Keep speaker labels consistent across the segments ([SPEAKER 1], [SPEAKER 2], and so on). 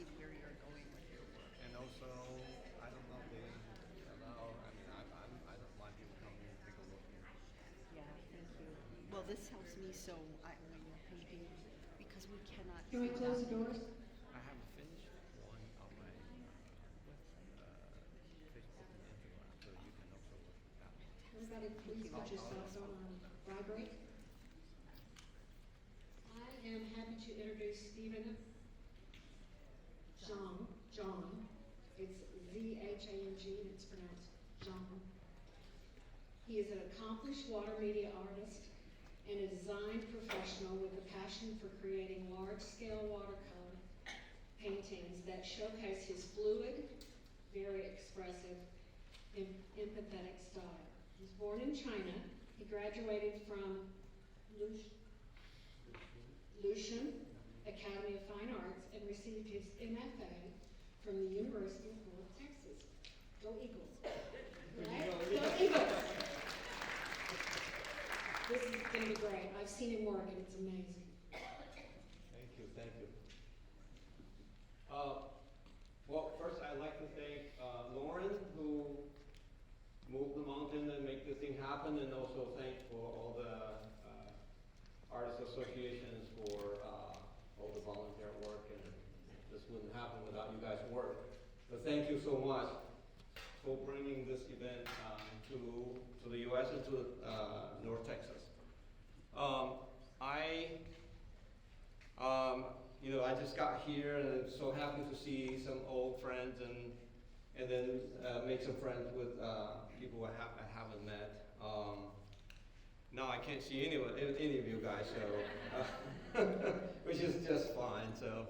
[SPEAKER 1] see where you're going with your work.
[SPEAKER 2] And also, I don't know if they allow, I mean, I don't mind people coming and take a look.
[SPEAKER 1] Yeah, thank you. Well, this helps me so when you're painting, because we cannot.
[SPEAKER 3] Can we close the doors?
[SPEAKER 2] I have a finished one on my Facebook and Instagram, so you can also look at that one.
[SPEAKER 3] Everybody, please put your cell phone on vibrate. I am happy to introduce Stephen John. It's Zhang, and it's pronounced John. He is an accomplished water media artist and a design professional with a passion for creating large-scale watercolor paintings that showcase his fluid, very expressive, empathetic style. He was born in China. He graduated from Lucian Academy of Fine Arts and received his MFA from the University of North Texas. Go Eagles. Right? Go Eagles. This is going to be great. I've seen him work and it's amazing.
[SPEAKER 2] Thank you, thank you. Well, first I'd like to thank Lauren, who moved the mountain and make this thing happen, and also thank for all the artist associations for all the volunteer work, and this wouldn't happen without you guys' work. So thank you so much for bringing this event to the U.S. and to North Texas. I just got here and I'm so happy to see some old friends and then make some friends with people I haven't met. Now I can't see any of you guys, so which is just fine. So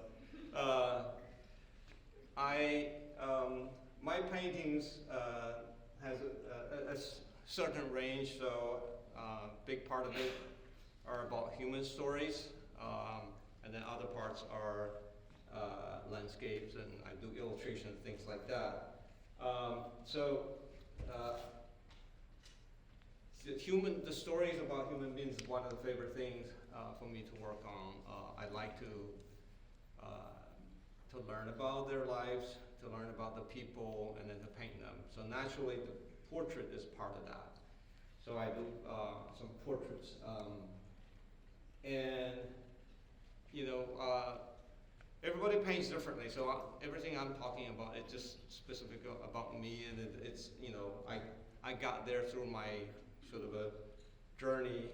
[SPEAKER 2] my paintings has a certain range, so big part of it are about human stories, and then other parts are landscapes, and I do illustration, things like that. The stories about human beings is one of the favorite things for me to work on. I like to learn about their lives, to learn about the people, and then to paint them. So naturally, the portrait is part of that. So I do some portraits, and everybody paints differently. So everything I'm talking about, it's just specific about me, and it's I got there through my sort of a journey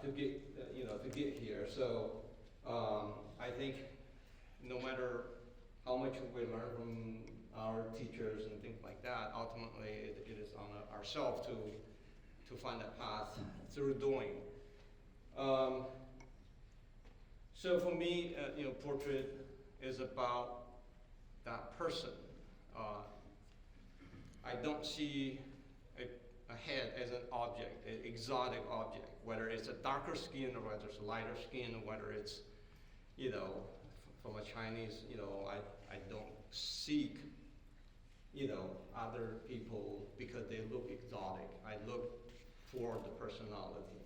[SPEAKER 2] to get here. So I think no matter how much we learn from our teachers and things like that, ultimately it is on ourselves to find that path through doing. So for me, portrait is about that person. I don't see a head as an object, an exotic object, whether it's a darker skin or whether it's a lighter skin, or whether it's, from a Chinese, I don't seek, other people because they look exotic. I look for the personality.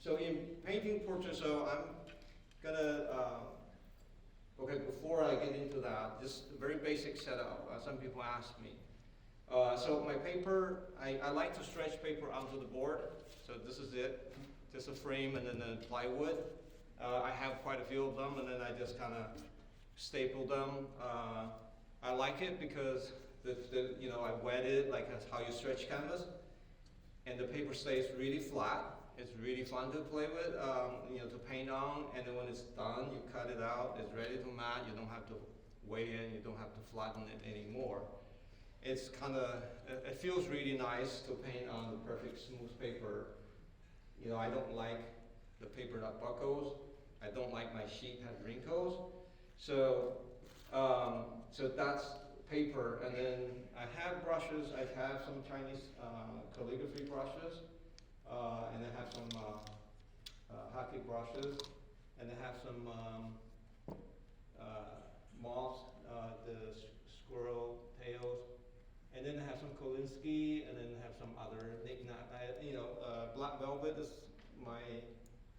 [SPEAKER 2] So in painting portraits, so I'm gonna, okay, before I get into that, just a very basic setup. Some people ask me. So my paper, I like to stretch paper onto the board. So this is it, just a frame and then a plywood. I have quite a few of them, and then I just kind of staple them. I like it because I wet it like that's how you stretch canvas, and the paper stays really flat. It's really fun to play with, to paint on, and then when it's done, you cut it out. It's ready to mat. You don't have to weigh in. You don't have to flatten it anymore. It's it feels really nice to paint on the perfect smooth paper. I don't like the paper that buckles. I don't like my sheet has wrinkles. So that's paper, and then I have brushes. I have some Chinese calligraphy brushes, and I have some hockey brushes, and I have some moths, the squirrel tails, and then I have some Kolinsky, and then I have some other knick-knack. Black velvet is my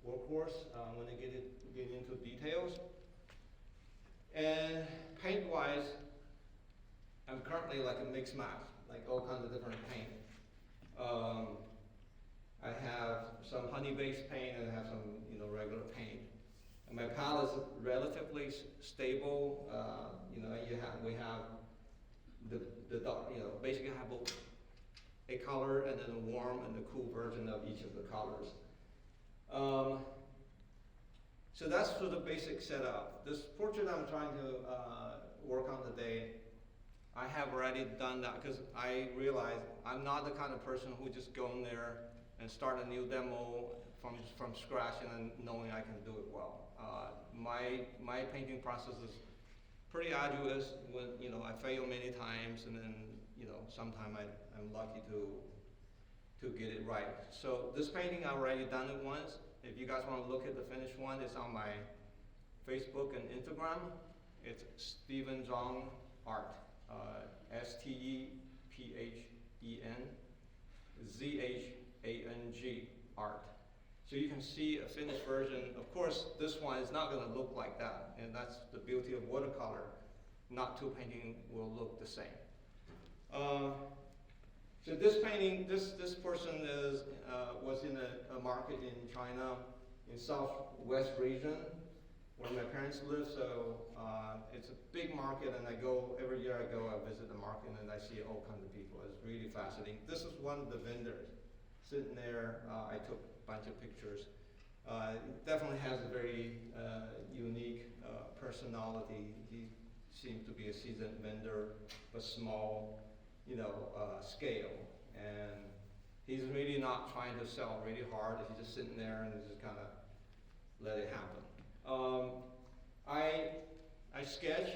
[SPEAKER 2] workhorse when I get into details. And paint-wise, I'm currently like a mixed match, like all kinds of different paint. I have some honey-based paint and I have some, regular paint. And my palette is relatively stable. We have the dark, basically I have both a color and then a warm and a cool version of each of the colors. So that's for the basic setup. This portrait I'm trying to work on today, I have already done that because I realize I'm not the kind of person who just go in there and start a new demo from scratch and then knowing I can do it well. My painting process is pretty arduous. When I fail many times, and then sometime I'm lucky to get it right. So this painting I already done it once. If you guys want to look at the finished one, it's on my Facebook and Instagram. It's Stephen Zhang Art. STEPHENZHANG art. So you can see a finished version. Of course, this one is not going to look like that, and that's the beauty of watercolor. Not two paintings will look the same. So this painting, this person was in a market in China, in southwest region, where my parents live. So it's a big market, and every year I visit the market, and I see all kinds of people. It's really fascinating. This is one of the vendors sitting there. I took a bunch of pictures. It definitely has a very unique personality. He seems to be a seasoned vendor, but small, scale. And he's really not trying to sell really hard. He's just sitting there and just kind of let it happen. I sketch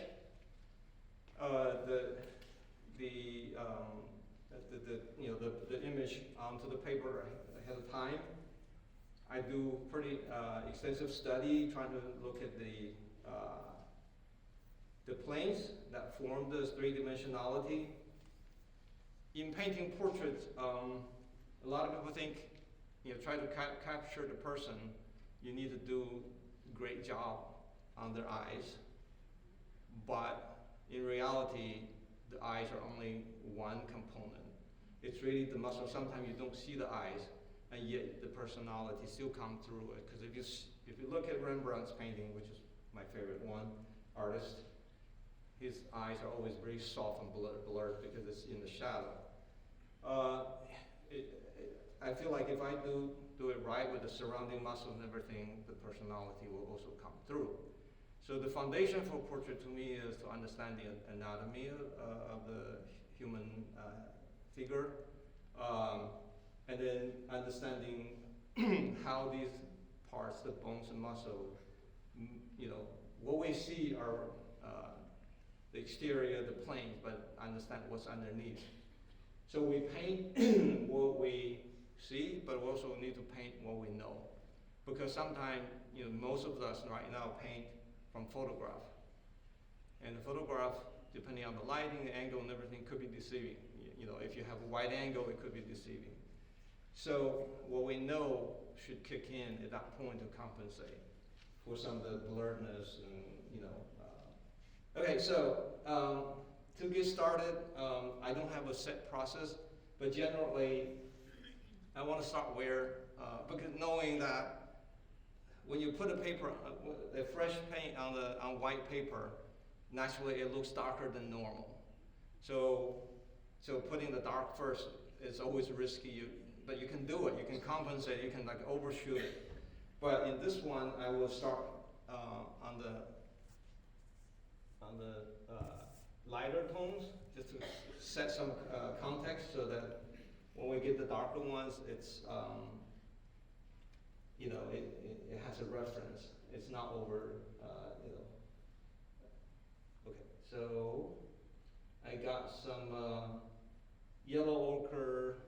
[SPEAKER 2] the image onto the paper ahead of time. I do pretty extensive study trying to look at the planes that form this three-dimensionality. In painting portraits, a lot of people think, try to capture the person, you need to do a great job on their eyes. But in reality, the eyes are only one component. It's really the muscle. Sometimes you don't see the eyes, and yet the personality still comes through it. Because if you look at Rembrandt's painting, which is my favorite artist, his eyes are always very soft and blurred because it's in the shadow. I feel like if I do it right with the surrounding muscles and everything, the personality will also come through. So the foundation for portrait to me is to understand the anatomy of the human figure, and then understanding how these parts, the bones and muscle, what we see are the exterior, the planes, but understand what's underneath. So we paint what we see, but we also need to paint what we know. Because sometimes, most of us right now paint from photograph. And the photograph, depending on the lighting, the angle and everything, could be deceiving. If you have a wide angle, it could be deceiving. So what we know should kick in at that point to compensate for some of the blurredness and, Okay, so to get started, I don't have a set process, but generally, I want to start because knowing that when you put a fresh paint on white paper, naturally it looks darker than normal. So putting the dark first is always risky, but you can do it. You can compensate. You can overshoot it. But in this one, I will start on the lighter tones, just to set some context, so that when we get the darker ones, it's it has a reference. It's not over. Okay, so I got some yellow ochre,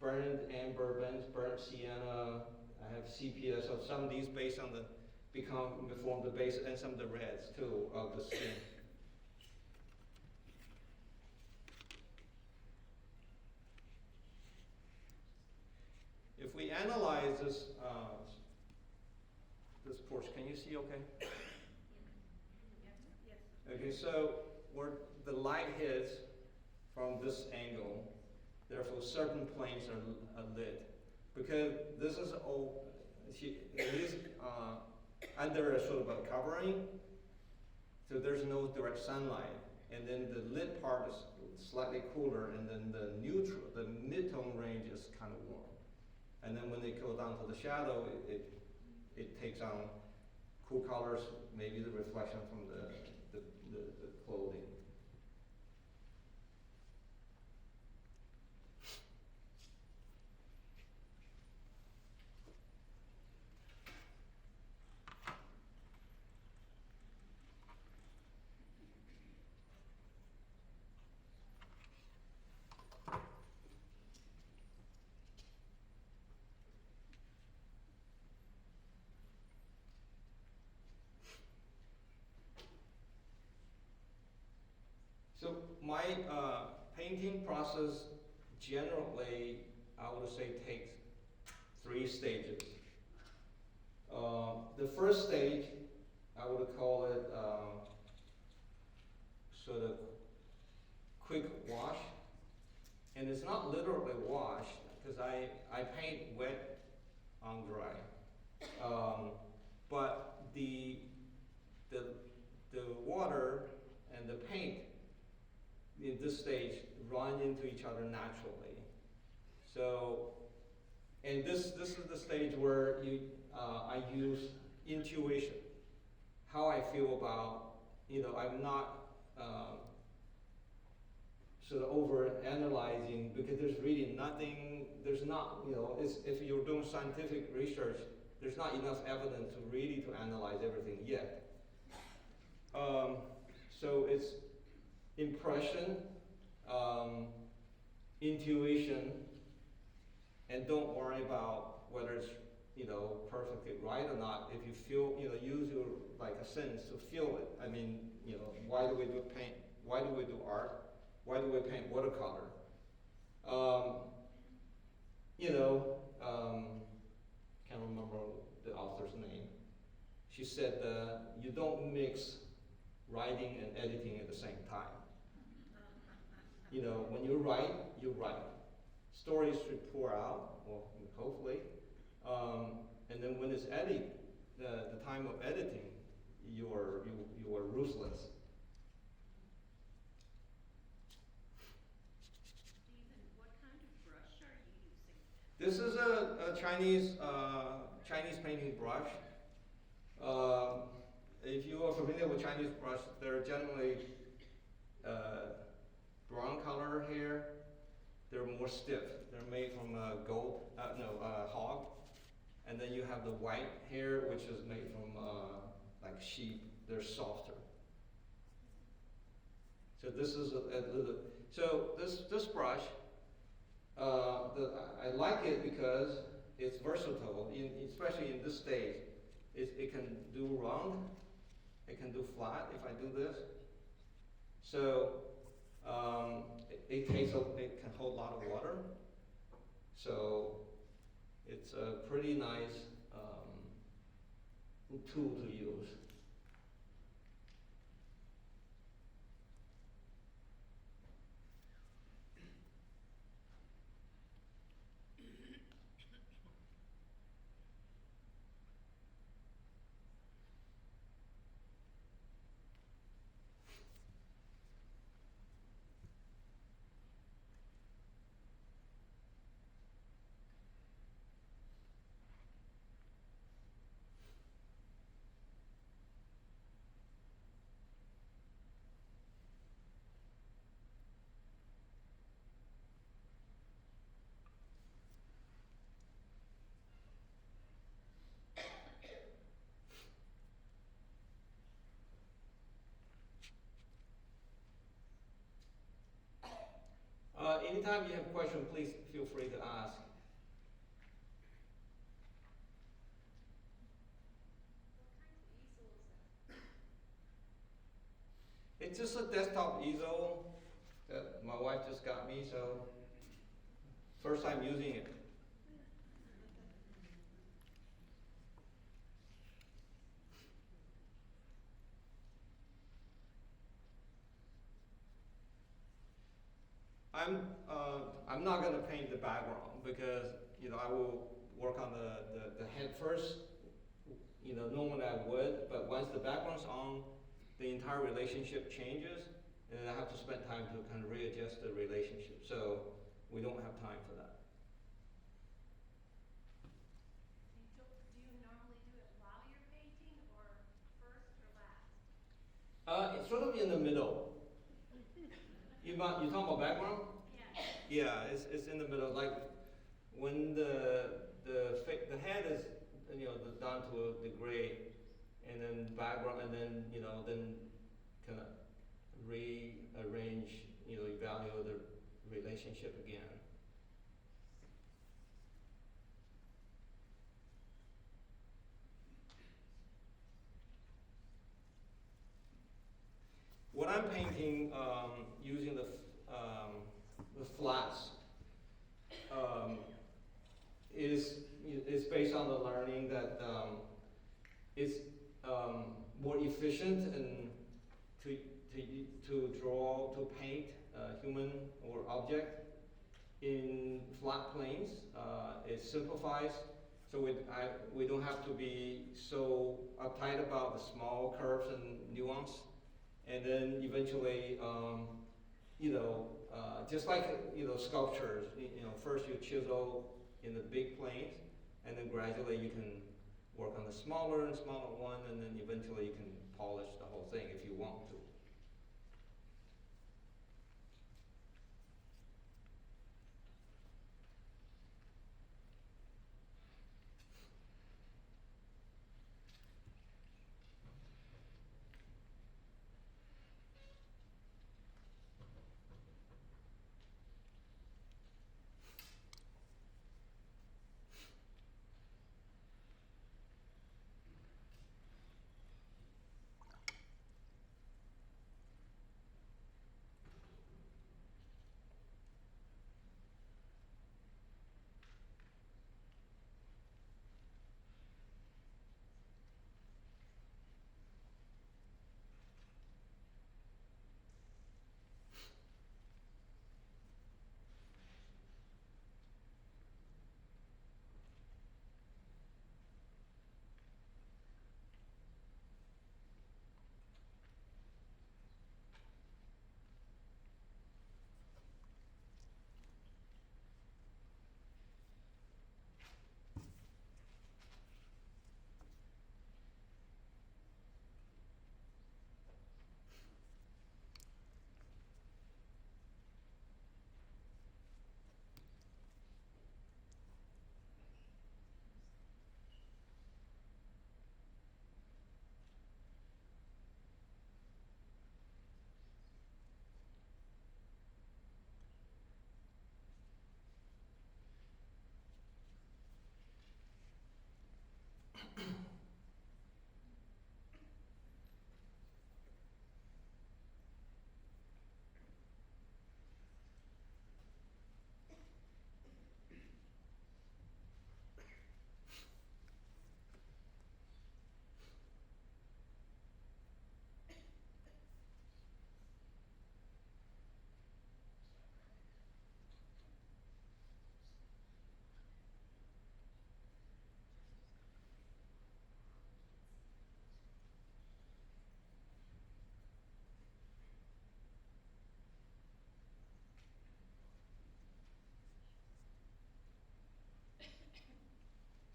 [SPEAKER 2] burnt amber, burnt sienna. I have sepia. So some of these based on form the base, and some of the reds too of the skin. If we analyze this portrait, can you see okay? Okay, so where the light hits from this angle, therefore certain planes are lit. Because this is all, it is under a sort of a covering, so there's no direct sunlight. And then the lit part is slightly cooler, and then the mid-tone range is kind of warm. And then when they go down to the shadow, it takes on cool colors, maybe the reflection from the clothing. So my painting process generally, I would say, takes 3 stages. The first stage, I would call it sort of quick wash. And it's not literally wash, because I paint wet on dry. But the water and the paint in this stage run into each other naturally. So, and this is the stage where I use intuition, how I feel about, I'm not sort of over analyzing, because there's really nothing, there's not, if you're doing scientific research, there's not enough evidence to analyze everything yet. So it's impression, intuition, and don't worry about whether it's perfectly right or not. If you feel, use your a sense to feel it. I mean, why do we do paint? Why do we do art? Why do we paint watercolor? Can't remember the author's name. She said, you don't mix writing and editing at the same time. When you write, you write. Stories should pour out, well, hopefully. And then when it's editing, the time of editing, you are ruthless.
[SPEAKER 4] Stephen, what kind of brush are you using?
[SPEAKER 2] This is a Chinese painting brush. If you are familiar with Chinese brush, they're generally brown color here. They're more stiff. They're made from hog. And then you have the white here, which is made from like sheep. They're softer. So this is a little. So this brush, I like it because it's versatile, especially in this stage. It can do round, it can do flat if I do this. So it can hold a lot of water. So it's a pretty nice tool to use. Anytime you have a question, please feel free to ask. It's just a desktop easel that my wife just got me, so first time using it. I'm not gonna paint the background because, you know, I will work on the head first. You know, normally I would, but once the background's on, the entire relationship changes, and then I have to spend time to kind of readjust the relationship. So we don't have time for that.
[SPEAKER 4] Do you normally do it while you're painting or first or last?
[SPEAKER 2] It's sort of in the middle. You talking about background?
[SPEAKER 4] Yes.
[SPEAKER 2] Yeah, it's in the middle. Like when the head is, you know, down to the gray, and then background, and then, you know, then kind of rearrange, you know, evaluate the relationship again. What I'm painting, using the flats, is based on the learning that it's more efficient and to draw, to paint human or object in flat planes. It simplifies, so we don't have to be so uptight about the small curves and nuance. And then eventually, you know, just like, you know, sculptures, you know, first you chisel in the big planes, and then gradually you can work on the smaller and smaller one, and then eventually you can polish the whole thing if you want to.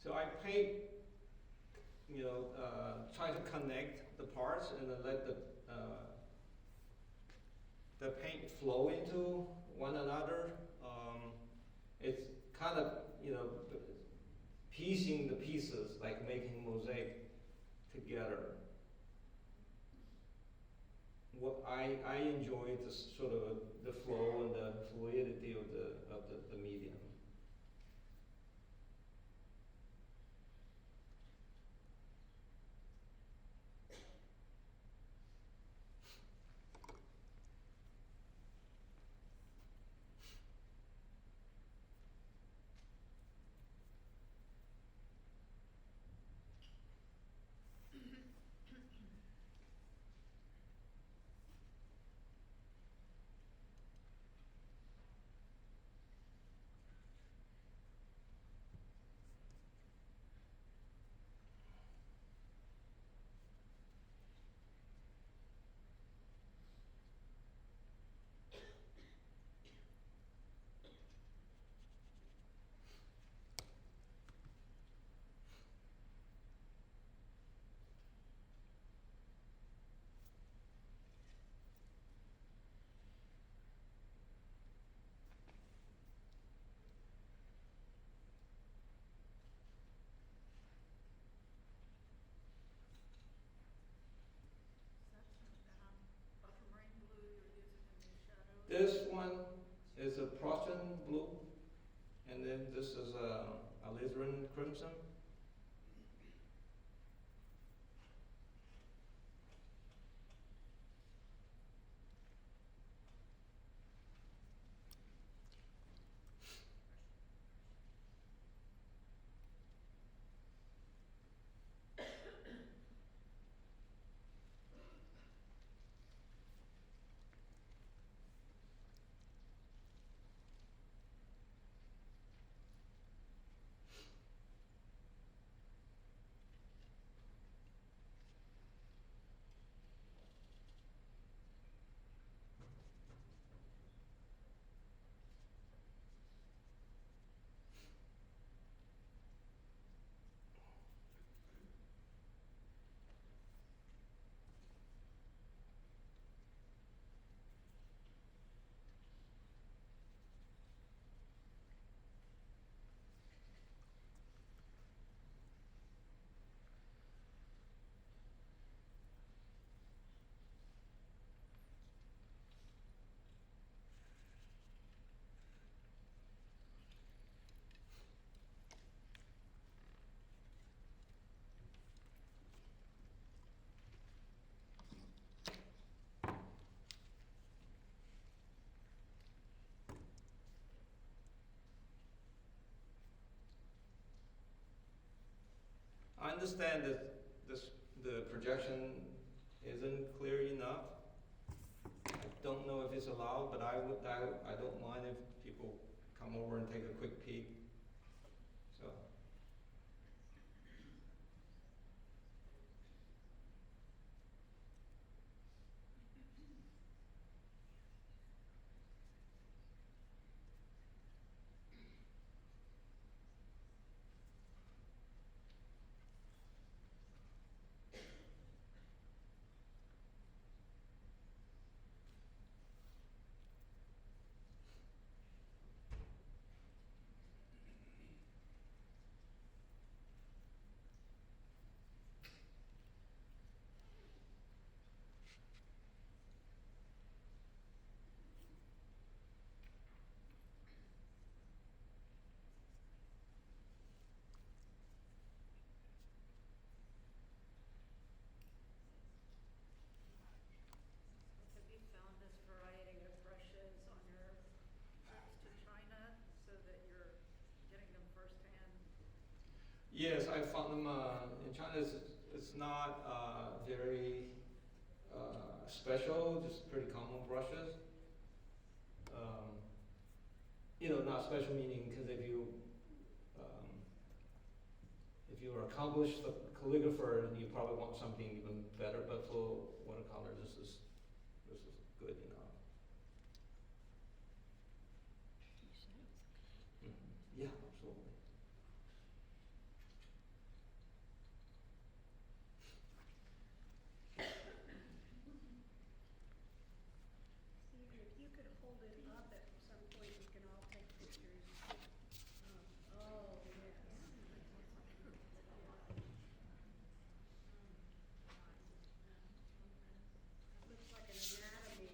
[SPEAKER 2] So I paint, you know, try to connect the parts and then let the paint flow into one another. It's kind of, you know, piecing the pieces, like making mosaic together. What I enjoy this sort of the flow and the fluidity of the medium. alizarin crimson. I understand that the projection isn't clear enough. I don't know if it's allowed, but I don't mind if people come over and take a quick peek. So.
[SPEAKER 5] Have you found this variety of brushes on your trips to China so that you're getting them firsthand?
[SPEAKER 2] Yes, I found them in China. It's not very special, just pretty common brushes. Not special meaning because if you're an accomplished calligrapher, you probably want something even better. But for watercolor, this is good enough. Yeah, absolutely.
[SPEAKER 5] Stephen, if you could hold it up at some point, we can all take pictures. Oh, yes. Looks like an anatomy.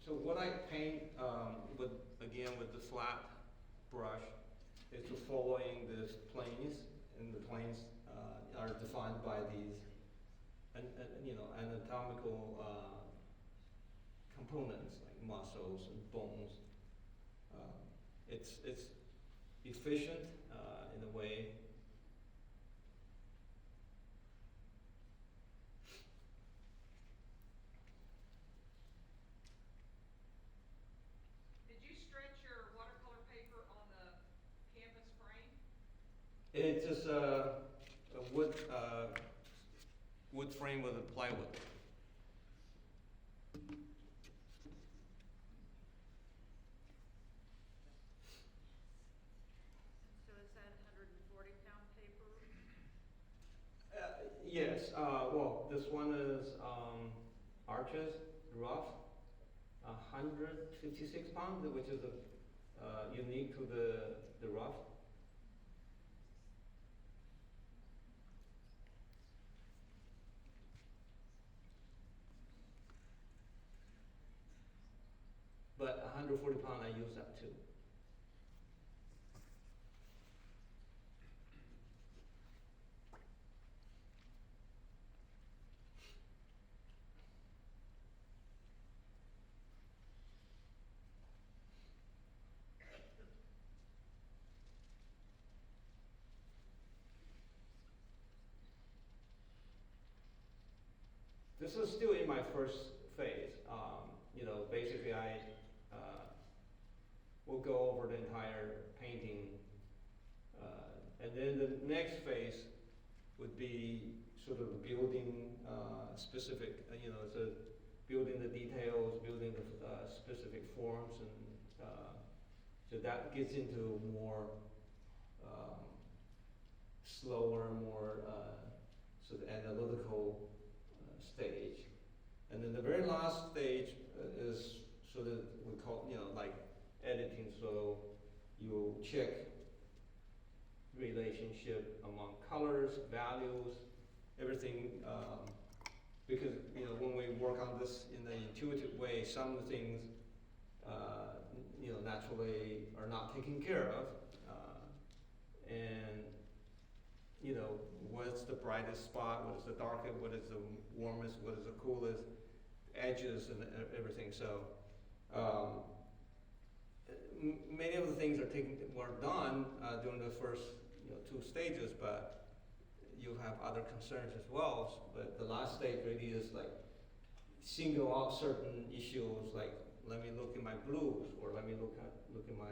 [SPEAKER 2] So what I paint with the flat brush is to following the planes, and the planes are defined by these anatomical components like muscles and bones. It's efficient in a way.
[SPEAKER 6] Did you stretch your watercolor paper on the canvas frame?
[SPEAKER 2] It's just a wood frame with a plywood. Yes, well, this one is, Arches rough, 156 pounds, which is unique to the rough. But 140 pound, I use that too. This is still in my first phase. Basically I will go over the entire painting. And then the next phase would be sort of building specific, so building the details, building the specific forms, and so that gets into more slower, more sort of analytical stage. And then the very last stage is sort of, we call, like editing. So you check relationship among colors, values, everything, because when we work on this in an intuitive way, some things naturally are not taken care of, and what's the brightest spot, what is the darkest, what is the warmest, what is the coolest, edges and everything. So many of the things were done during the first 2 stages, but you have other concerns as well. But the last stage really is like single out certain issues, like let me look at my blues, or let me look at my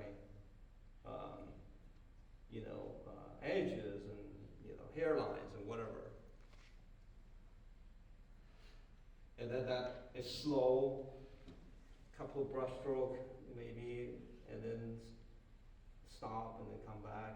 [SPEAKER 2] edges and hairlines and whatever. And then that is slow, couple brush stroke maybe, and then stop and then come back.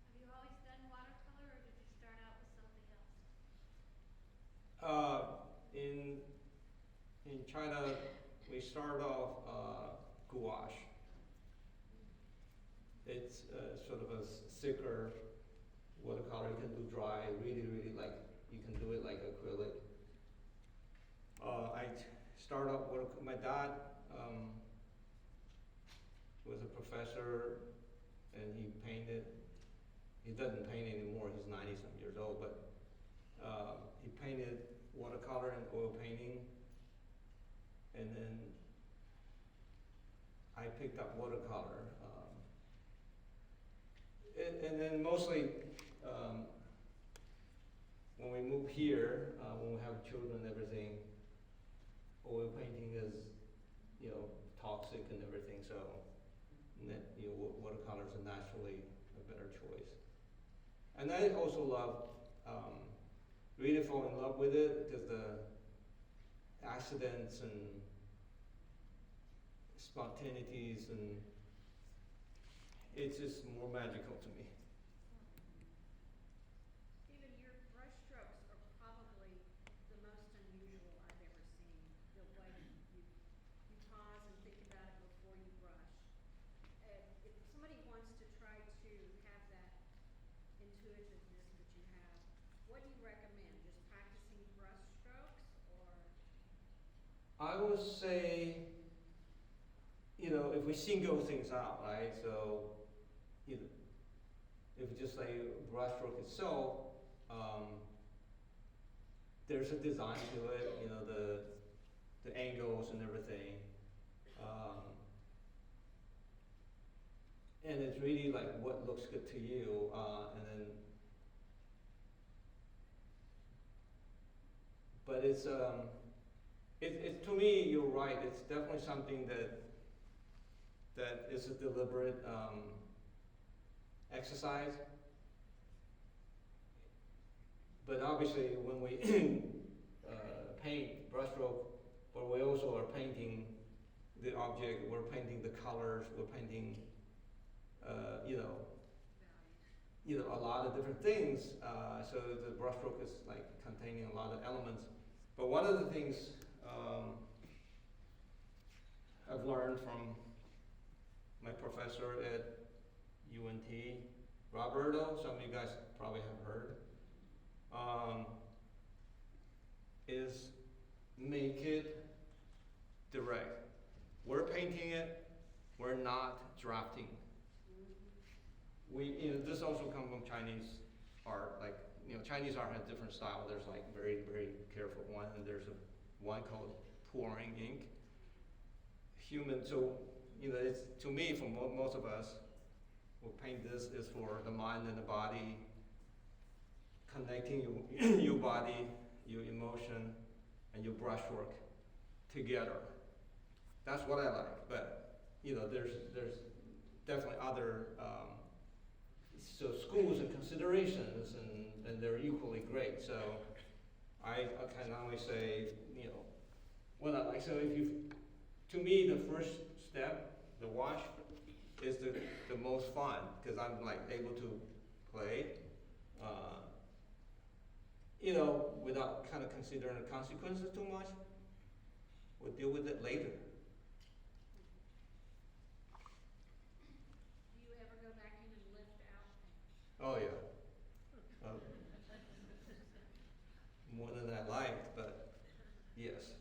[SPEAKER 4] Have you always done watercolor, or did you start out with something else?
[SPEAKER 2] In China, we start off gouache. It's sort of a thicker watercolor. You can do dry, really like, you can do it like acrylic. I start off with my dad was a professor, and he painted. He doesn't paint anymore. He's 90-some years old, but he painted watercolor and oil painting, and then I picked up watercolor, and then mostly when we move here, when we have children and everything, oil painting is, you know, toxic and everything, so watercolors are naturally a better choice. And I also love, really fall in love with it because the accidents and spontaneities, and it's just more magical to me.
[SPEAKER 5] Stephen, your brush strokes are probably the most unusual I've ever seen. The way you pause and think about it before you brush. If somebody wants to try to have that intuitiveness that you have, what do you recommend? Just practicing brush strokes, or?
[SPEAKER 2] I would say, you know, if we single things out, right? So, you know, if you just say brushstroke itself, there's a design to it, you know, the angles and everything. And it's really like what looks good to you, and then, but it's to me, you're right, it's definitely something that is a deliberate exercise. But obviously, when we paint brushstroke, but we also are painting the object, we're painting the colors, we're painting, a lot of different things. So the brushstroke is like containing a lot of elements. But one of the things I've learned from my professor at UNT, Roberto, some of you guys probably have heard, is make it direct. We're painting it, we're not drafting. This also comes from Chinese art. Like, Chinese art has different style. There's like very, very careful one, and there's one called pouring ink. So, it's, to me, for most of us, who paint this is for the mind and the body, connecting your body, your emotion, and your brushwork together. That's what I like. But there's definitely other so schools and considerations, and they're equally great. So I can only say what I like. So to me, the first step, the wash, is the most fun because I'm like able to play. Without kind of considering the consequences too much. We'll deal with it later.
[SPEAKER 5] Do you ever go back in and lift out?
[SPEAKER 2] Oh yeah. More than I liked, but yes.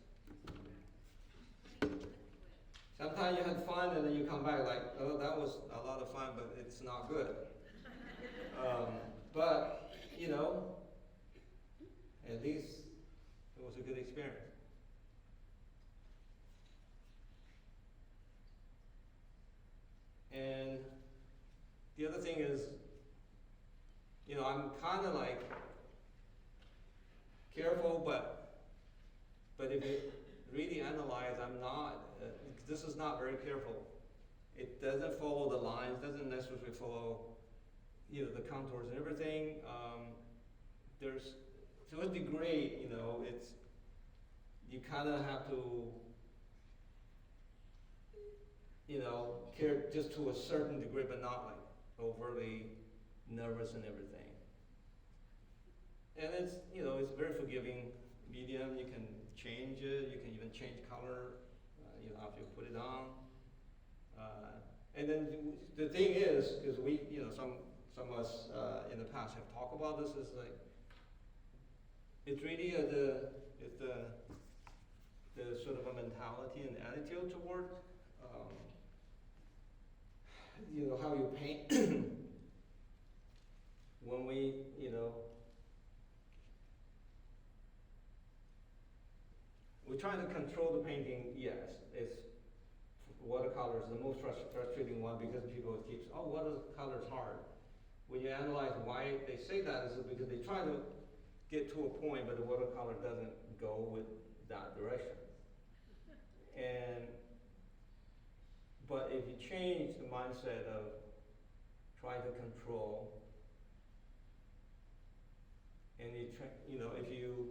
[SPEAKER 2] Sometimes you had fun and then you come back like, oh, that was a lot of fun, but it's not good. But at least it was a good experience. And the other thing is, I'm kind of like careful, but if you really analyze, I'm not. This is not very careful. It doesn't follow the lines. Doesn't necessarily follow, the contours and everything. To a degree, it's, you kind of have to, care just to a certain degree, but not like overly nervous and everything. And it's, it's very forgiving medium. You can change it. You can even change color, after you put it on. And then the thing is, because we, some of us in the past have talked about this, is like, it's really the sort of a mentality and attitude toward, how you paint. When we, we're trying to control the painting, yes. It's watercolor is the most frustrating one because people keep, watercolor is hard. When you analyze why they say that, is because they try to get to a point, but the watercolor doesn't go with that direction. And, but if you change the mindset of trying to control, and you know, if you,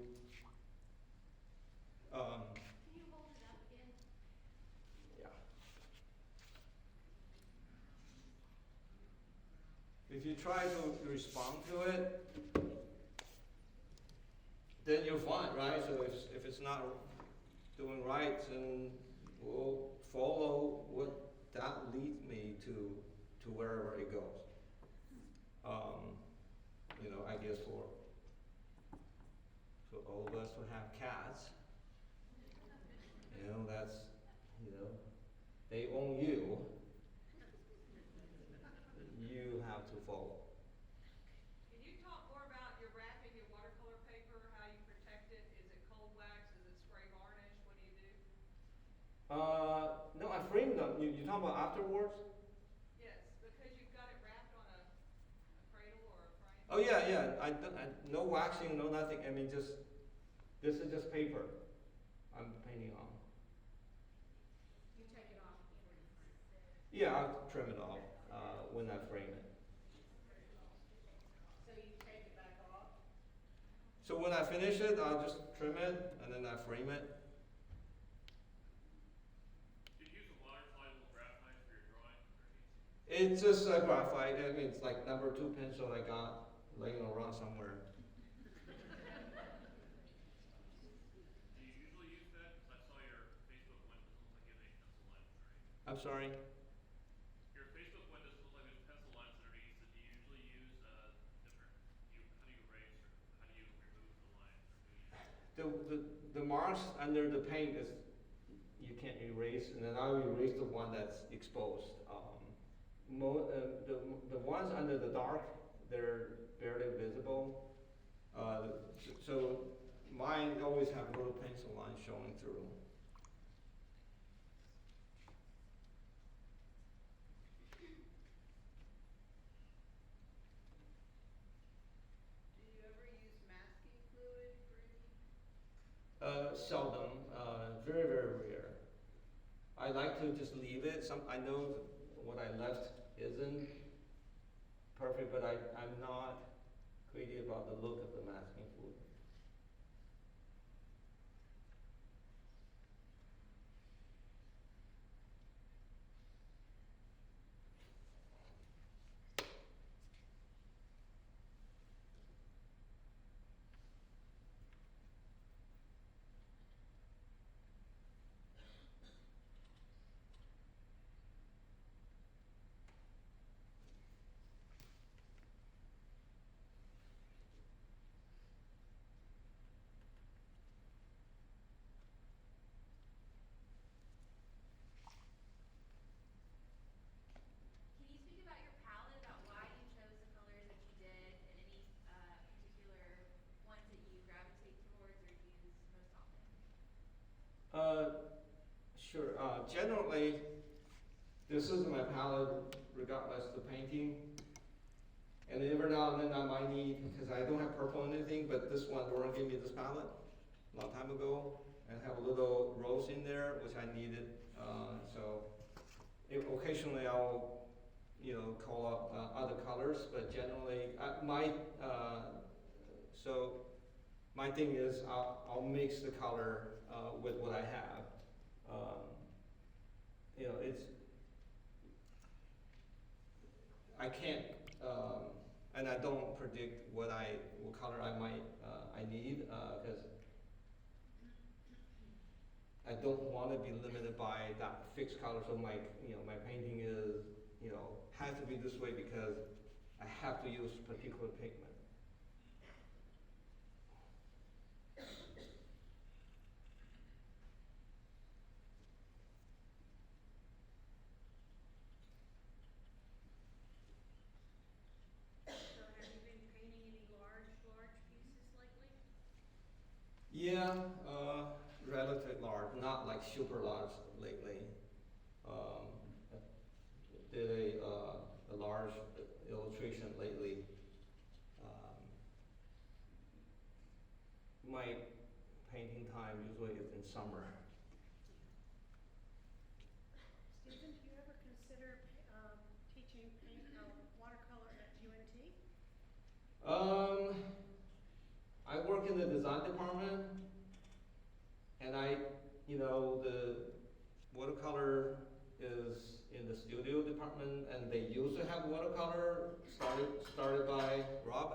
[SPEAKER 4] Can you hold it up again?
[SPEAKER 2] yeah. If you try to respond to it, then you're fine, right? So if it's not doing right, then we'll follow what that leads me to wherever it goes. You know, I guess for all of us who have cats, you know, that's, you know, they own you. You have to follow.
[SPEAKER 6] Can you talk more about your wrapping your watercolor paper, how you protect it? Is it cold wax? Is it spray varnish? What do you do?
[SPEAKER 2] No, I framed them. You talking about afterwards?
[SPEAKER 6] Yes, because you've got it wrapped on a cradle or a frame.
[SPEAKER 2] Oh yeah, yeah. No waxing, no nothing. I mean, this is just paper I'm painting on.
[SPEAKER 5] You take it off before you frame it.
[SPEAKER 2] Yeah, I'll trim it off when I frame it.
[SPEAKER 5] So you take it back off?
[SPEAKER 2] So when I finish it, I'll just trim it and then I frame it.
[SPEAKER 7] Do you use a water-soluble graphite for your drawing?
[SPEAKER 2] It's just graphite. I mean, it's like number 2 pencil I got laying around somewhere.
[SPEAKER 7] Do you usually use that? 'Cause I saw your Facebook one doesn't look like you have any pencil lines underneath.
[SPEAKER 2] I'm sorry.
[SPEAKER 7] Your Facebook one doesn't look like there's pencil lines underneath, so do you usually use different, how do you erase or how do you remove the lines or do you use?
[SPEAKER 2] The marks under the paint is you can't erase, and then I'll erase the one that's exposed. The ones under the dark, they're barely visible. So mine always have little pencil lines showing through.
[SPEAKER 6] Do you ever use masking fluid for any?
[SPEAKER 2] Seldom, very, very rare. I like to just leave it. I know what I left isn't perfect, but I'm not crazy about the look of the masking fluid.
[SPEAKER 4] Can you speak about your palette, about why you chose the colors that you did, and any particular ones that you gravitate towards or use most often?
[SPEAKER 2] Sure. Generally, this is my palette, regardless of the painting. And every now and then I might need, because I don't have purple or anything, but this one, Lauren gave me this palette a long time ago, and have a little rose in there, which I needed. So occasionally I'll, you know, call up other colors, but generally, so my thing is I'll mix the color with what I have. You know, I can't, and I don't predict what color I might, I need, because I don't want to be limited by that fixed color. So my painting is, has to be this way because I have to use particular pigment.
[SPEAKER 5] So have you been painting any large pieces lately?
[SPEAKER 2] Yeah, relatively large, not like super large lately. Did a large illustration lately. summer.
[SPEAKER 5] Stephen, do you ever consider, teaching paint, watercolor at UNT?
[SPEAKER 2] I work in the design department, and the watercolor is in the studio department, and they used to have watercolor started by Rob,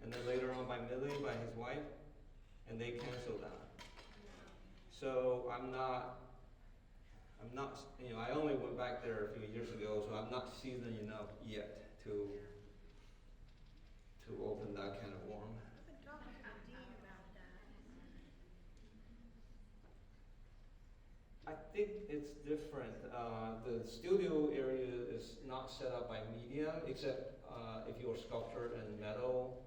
[SPEAKER 2] and then later on by Millie, by his wife, and they canceled that. So I'm not, I only went back there a few years ago, so I'm not seasoned enough yet to open that can of worm.
[SPEAKER 5] I've been talking to the dean about that.
[SPEAKER 2] I think it's different. The studio area is not set up by medium, except if you're a sculptor and metal.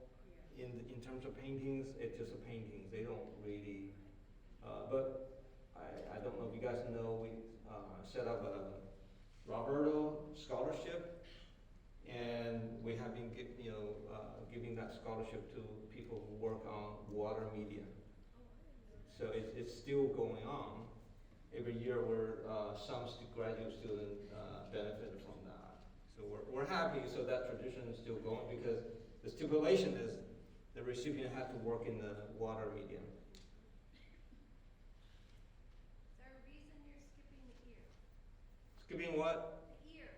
[SPEAKER 2] In terms of paintings, it's just a painting. They don't really. But I don't know if you guys know, we set up a Roberto scholarship, and we have been giving that scholarship to people who work on water media. So it's still going on. Every year, some graduate students benefit from that. So we're happy. So that tradition is still going because the stipulation is the recipient has to work in the water medium.
[SPEAKER 4] Is there a reason you're skipping the ear?
[SPEAKER 2] Skipping what?
[SPEAKER 4] The ear.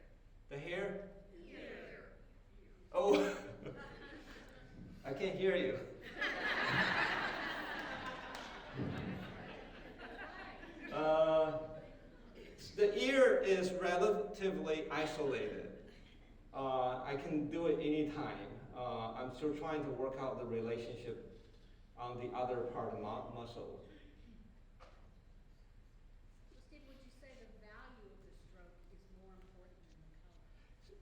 [SPEAKER 2] The hair?
[SPEAKER 4] Ear.
[SPEAKER 2] Oh, I can't hear you. The ear is relatively isolated. I can do it anytime. I'm still trying to work out the relationship on the other part of muscle.
[SPEAKER 5] So Steve, would you say the value of the stroke is more important than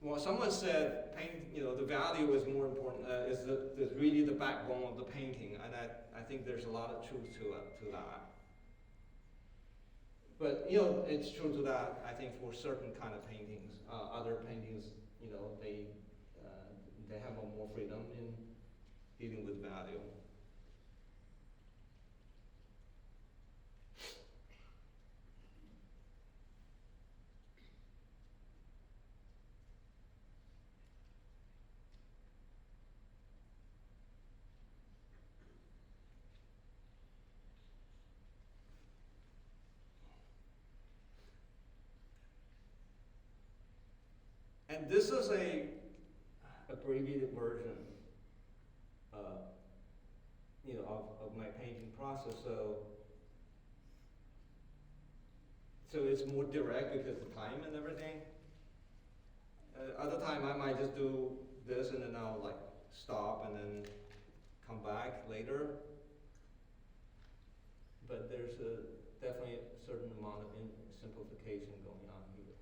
[SPEAKER 5] the color?
[SPEAKER 2] Well, someone said the value is more important, is really the backbone of the painting, and I think there's a lot of truth to that. But it's true to that. I think for certain kind of paintings, other paintings, they have more freedom in dealing with value. And this is a abbreviated version, of my painting process. So it's more direct because of time and everything. Other time I might just do this and then I'll stop and then come back later. But there's definitely a certain amount of simplification going on here.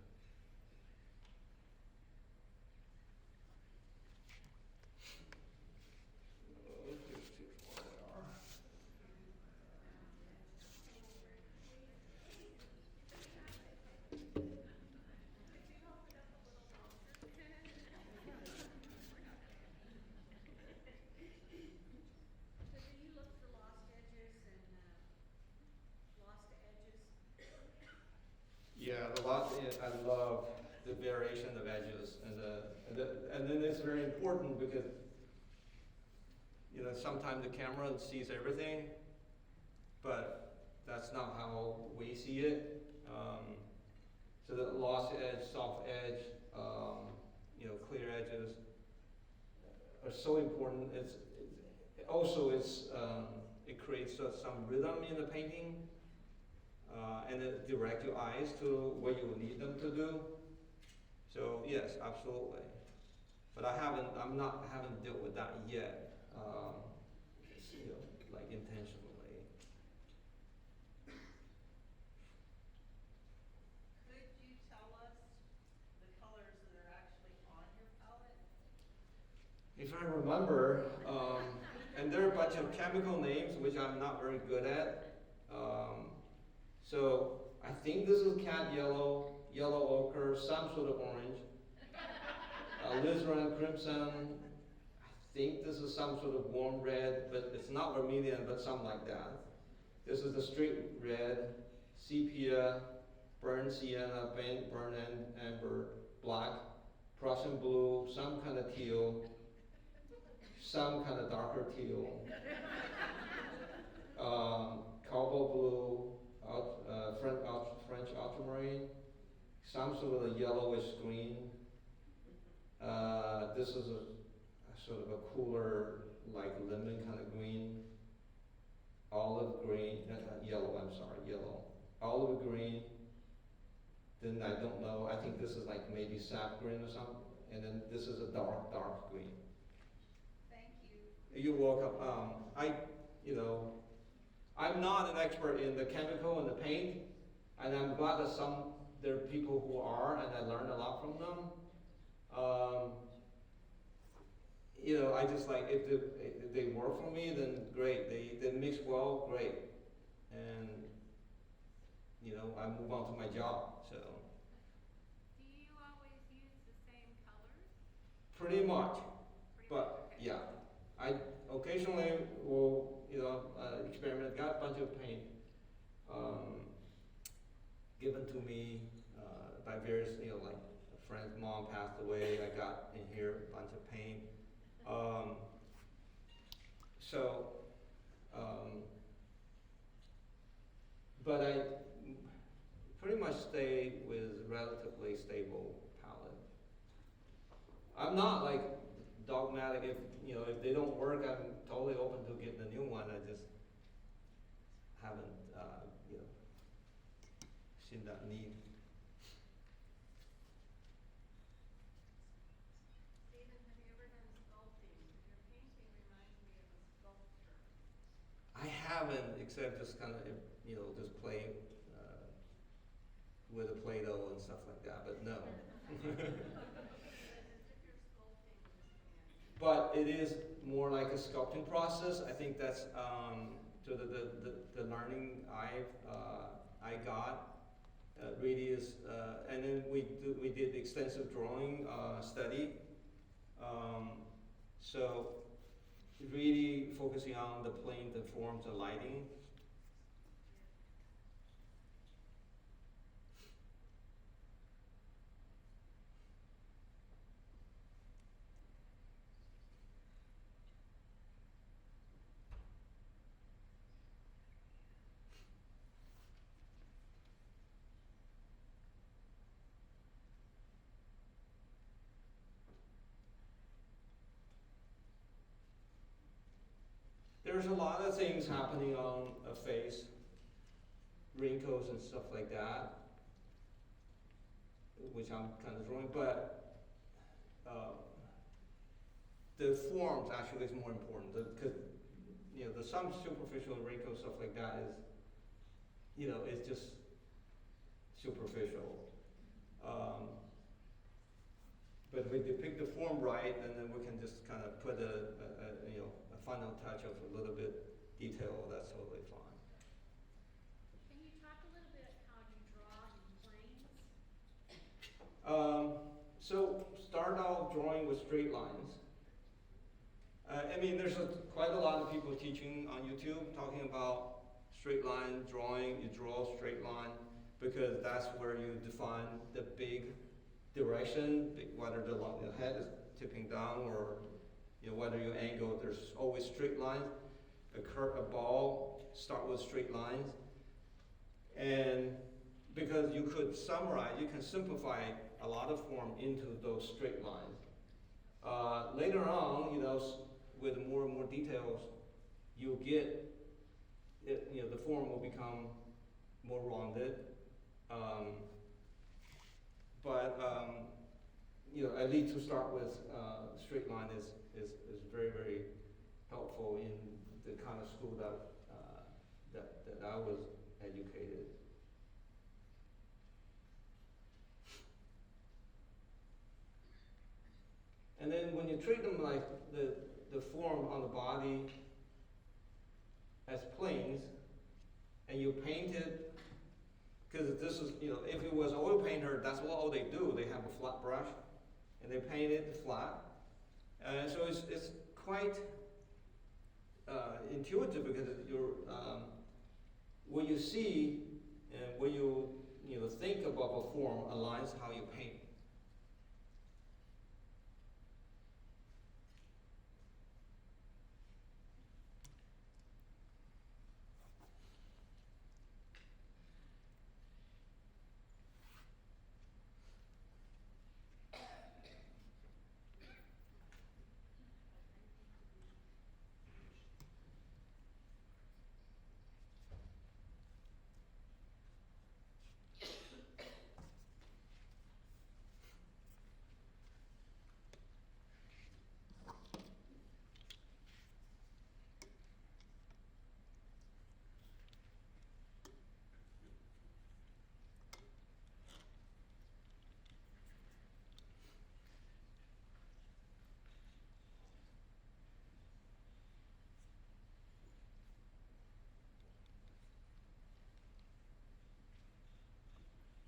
[SPEAKER 5] So do you look for lost edges and, lost edges?
[SPEAKER 2] Yeah, I love the variation of edges, and then it's very important because sometimes the camera sees everything, but that's not how we see it. So the lost edge, soft edge, clear edges are so important. It creates some rhythm in the painting. And it direct your eyes to what you need them to do. So yes, absolutely. But I haven't dealt with that yet, intentionally.
[SPEAKER 6] Could you tell us the colors that are actually on your palette?
[SPEAKER 2] If I remember, and there are a bunch of chemical names which I'm not very good at. So I think this is cat yellow, yellow ochre, some sort of orange, alizarin crimson. I think this is some sort of warm red, but it's not vermilion, but something like that. This is the straight red, sepia, burnt sienna, burnt amber, black, Prussian blue, some kind of teal, some kind of darker teal, cobalt blue, French ultramarine, some sort of a yellowish green. This is a sort of a cooler, like lemon kind of green, olive green, yellow, I'm sorry, yellow, olive green. Then I don't know, I think this is like maybe sap green or something, and then this is a dark green.
[SPEAKER 4] Thank you.
[SPEAKER 2] You're welcome. I'm not an expert in the chemical and the paint, and I'm glad that there are people who are, and I learned a lot from them. I just like, if they work for me, then great. They mix well, great. And, I move on to my job, so.
[SPEAKER 4] Do you always use the same colors?
[SPEAKER 2] Pretty much,
[SPEAKER 4] Pretty
[SPEAKER 2] but,
[SPEAKER 4] much, okay.
[SPEAKER 2] yeah. I occasionally will, experiment, got a bunch of paint, given to me, by various, like a friend's mom passed away, I got in here a bunch of paint. But I pretty much stay with relatively stable palette. I'm not like dogmatic, if they don't work, I'm totally open to getting a new one, I just haven't, seen that need.
[SPEAKER 6] Stephen, have you ever done sculpting? Your painting reminds me of a sculpture.
[SPEAKER 2] I haven't, except just kind of, just play with a Play-Doh and stuff like that, but no.
[SPEAKER 6] As if you're sculpting this man.
[SPEAKER 2] But it is more like a sculpting process. I think that's the learning I got really is, and then we did extensive drawing study. So really focusing on the plane, the forms, the lighting. There's a lot of things happening on a face, wrinkles and stuff like that, which I'm kind of drawing, but the forms actually is more important, because the some superficial wrinkles, stuff like that is, it's just superficial. But if we depict the form right, and then we can just kind of put a final touch of a little bit detail, that's totally fine.
[SPEAKER 5] Can you talk a little bit how you draw in planes?
[SPEAKER 2] So start out drawing with straight lines. There's quite a lot of people teaching on YouTube talking about straight line drawing. You draw a straight line because that's where you define the big direction, whether the head is tipping down or whether you angle. There's always straight lines. A ball start with straight lines, and because you could summarize, you can simplify a lot of form into those straight lines. Later on, with more and more details, you'll get it, the form will become more rounded. At least to start with, straight line is very, very helpful in the kind of school that I was educated. And then when you treat them like the form on the body as planes, and you paint it, because this is, if it was oil painter, that's all they do. They have a flat brush, and they paint it flat. So it's quite intuitive, because what you see and what you think about a form aligns how you paint.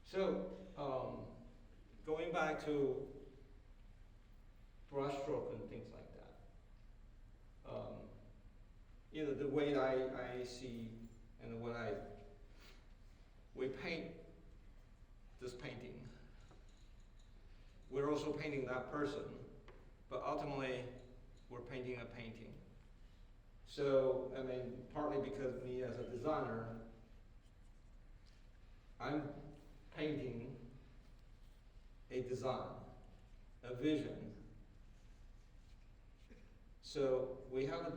[SPEAKER 2] So, going back to brushstroke and things like that, the way I see and when we paint this painting, we're also painting that person, but ultimately we're painting a painting. So, I mean, partly because me as a designer, I'm painting a design, a vision. So we have an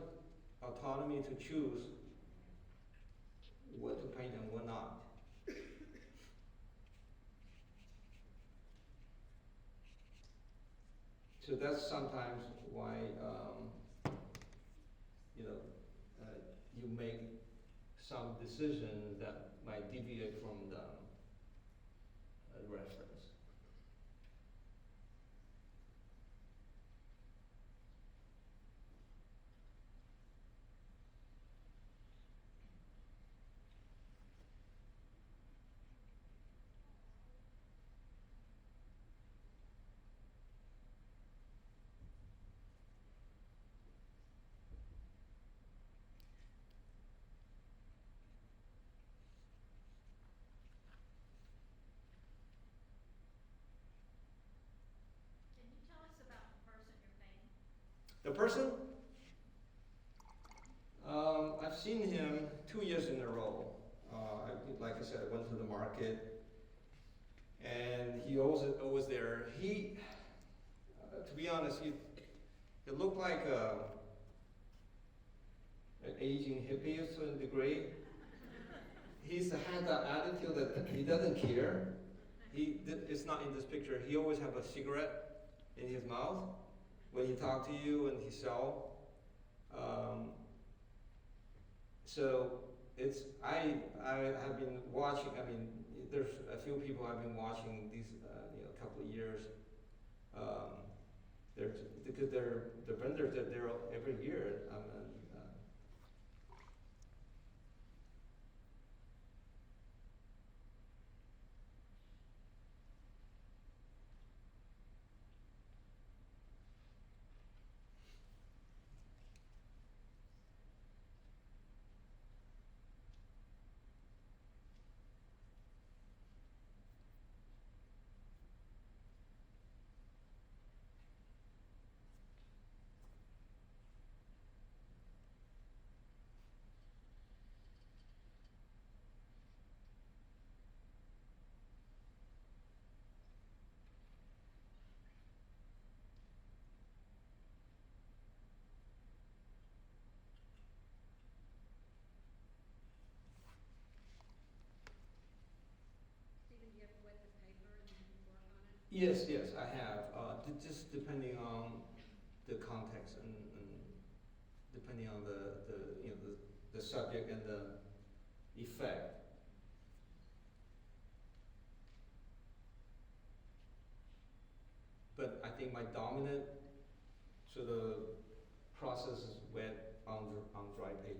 [SPEAKER 2] autonomy to choose what to paint and what not. So that's sometimes why you make some decision that might deviate from the reference.
[SPEAKER 5] Can you tell us about the person you're painting?
[SPEAKER 2] The person, I've seen him 2 years in a row. Like I said, I went to the market, and he always there. He, to be honest, he looked like an aging hippie to a degree. He's had that attitude that he doesn't care. It's not in this picture. He always have a cigarette in his mouth when he talk to you and he sell. So I have been watching. I mean, there's a few people I've been watching these couple of years. Because they're the vendors that they're every year.
[SPEAKER 5] Stephen, do you have to wet the paper and then work on it?
[SPEAKER 2] Yes, I have. Just depending on the context and depending on the subject and the effect. But I think my dominant sort of process is wet on dry paper.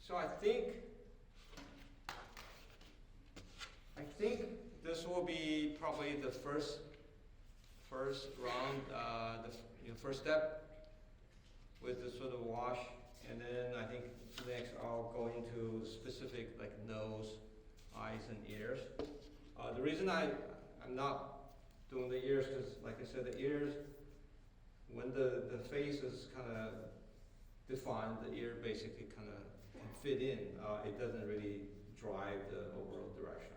[SPEAKER 2] So I think this will be probably the first round, first step with the sort of wash, and then I think next I'll go into specific like nose, eyes, and ears. The reason I'm not doing the ears, because like I said, the ears, when the face is kind of defined, the ear basically kind of can fit in. It doesn't really drive the overall direction.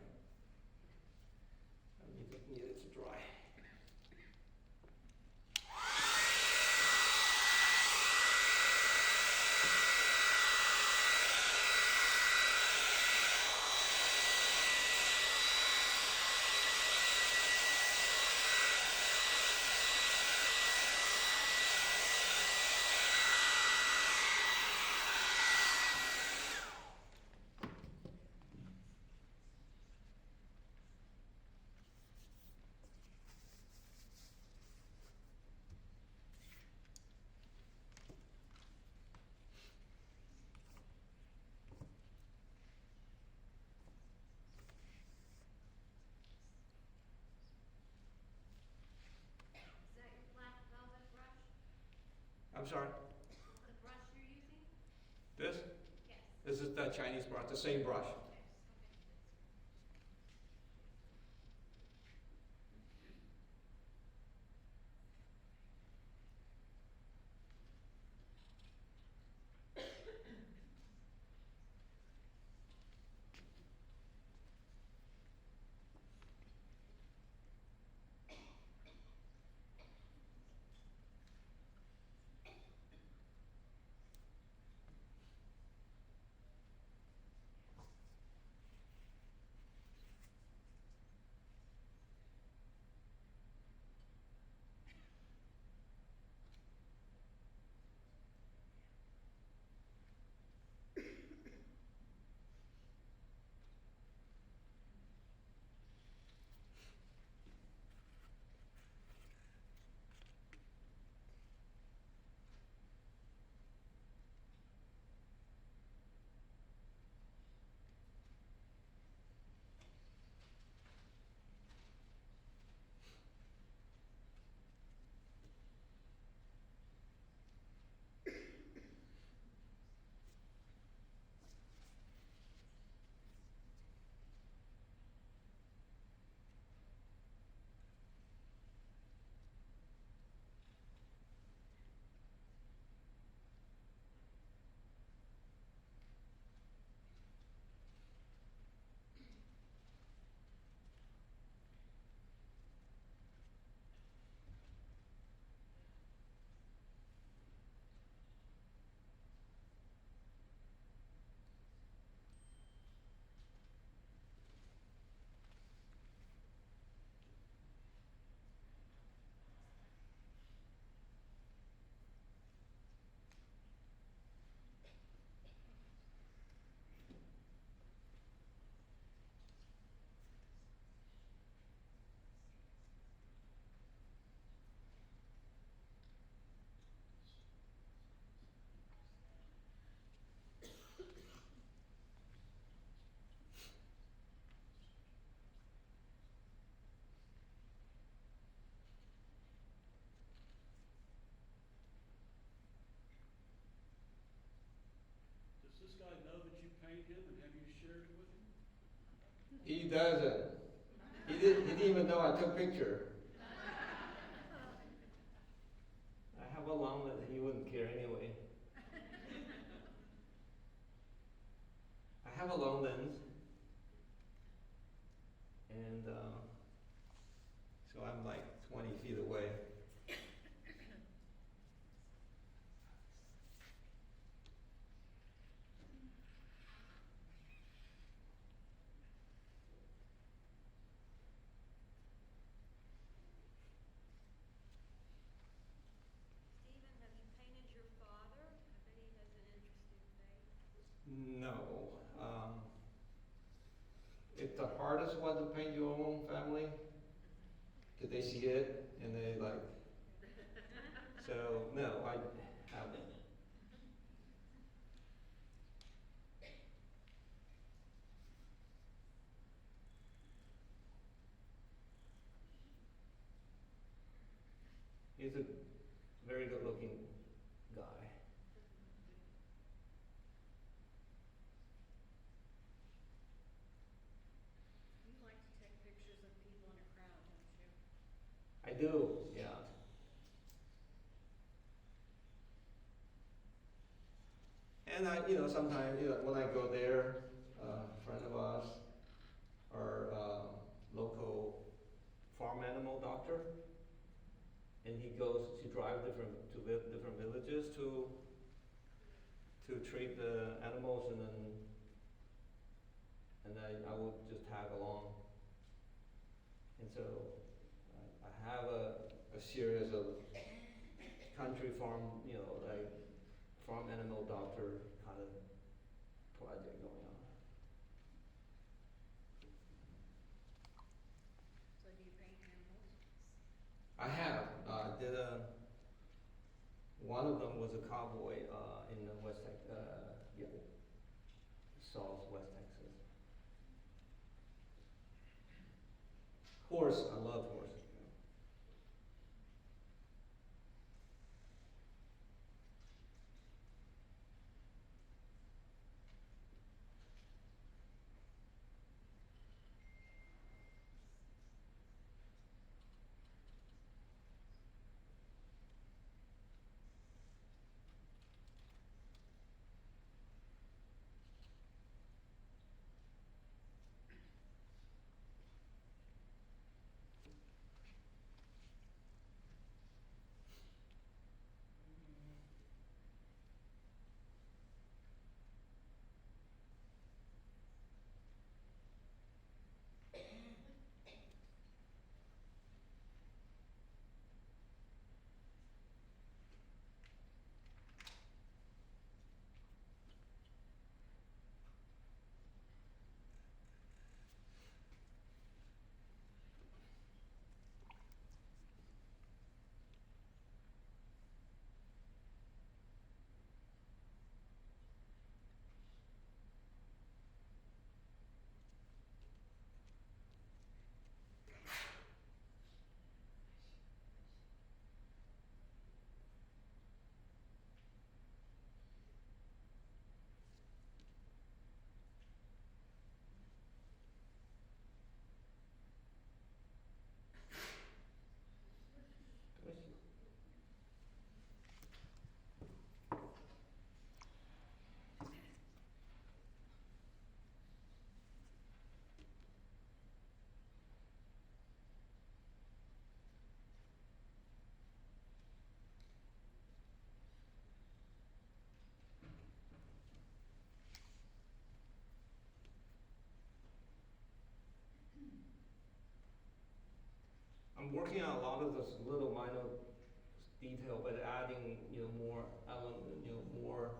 [SPEAKER 2] I need it to dry.
[SPEAKER 4] Is that your black velvet brush?
[SPEAKER 2] I'm sorry.
[SPEAKER 4] The brush you're using?
[SPEAKER 2] This?
[SPEAKER 4] Yes.
[SPEAKER 2] This is the Chinese brush, the same brush.
[SPEAKER 4] Okay.
[SPEAKER 8] Does this guy know that you paint him and have you shared it with him?
[SPEAKER 2] He doesn't. He didn't even know I took picture. I have a long that he wouldn't care anyway. I have a long lens, and so I'm like 20 feet away.
[SPEAKER 5] Stephen, have you painted your father? I bet he has an interesting face.
[SPEAKER 2] No. If the hardest was to paint your own family, did they see it and they like? So no, I haven't. very good looking guy.
[SPEAKER 5] You like to take pictures of people in a crowd, don't you?
[SPEAKER 2] I do, yeah. And sometimes, when I go there, a friend of us, our local farm animal doctor, and he goes to drive different villages to treat the animals, and I will just tag along. And so I have a series of country farm, like farm animal doctor kind of project going on.
[SPEAKER 5] So do you paint animals?
[SPEAKER 2] I have. Did one of them was a cowboy in the Southwest Texas. Horse, I love horses. I'm working on a lot of those little minor detail, but adding more element, more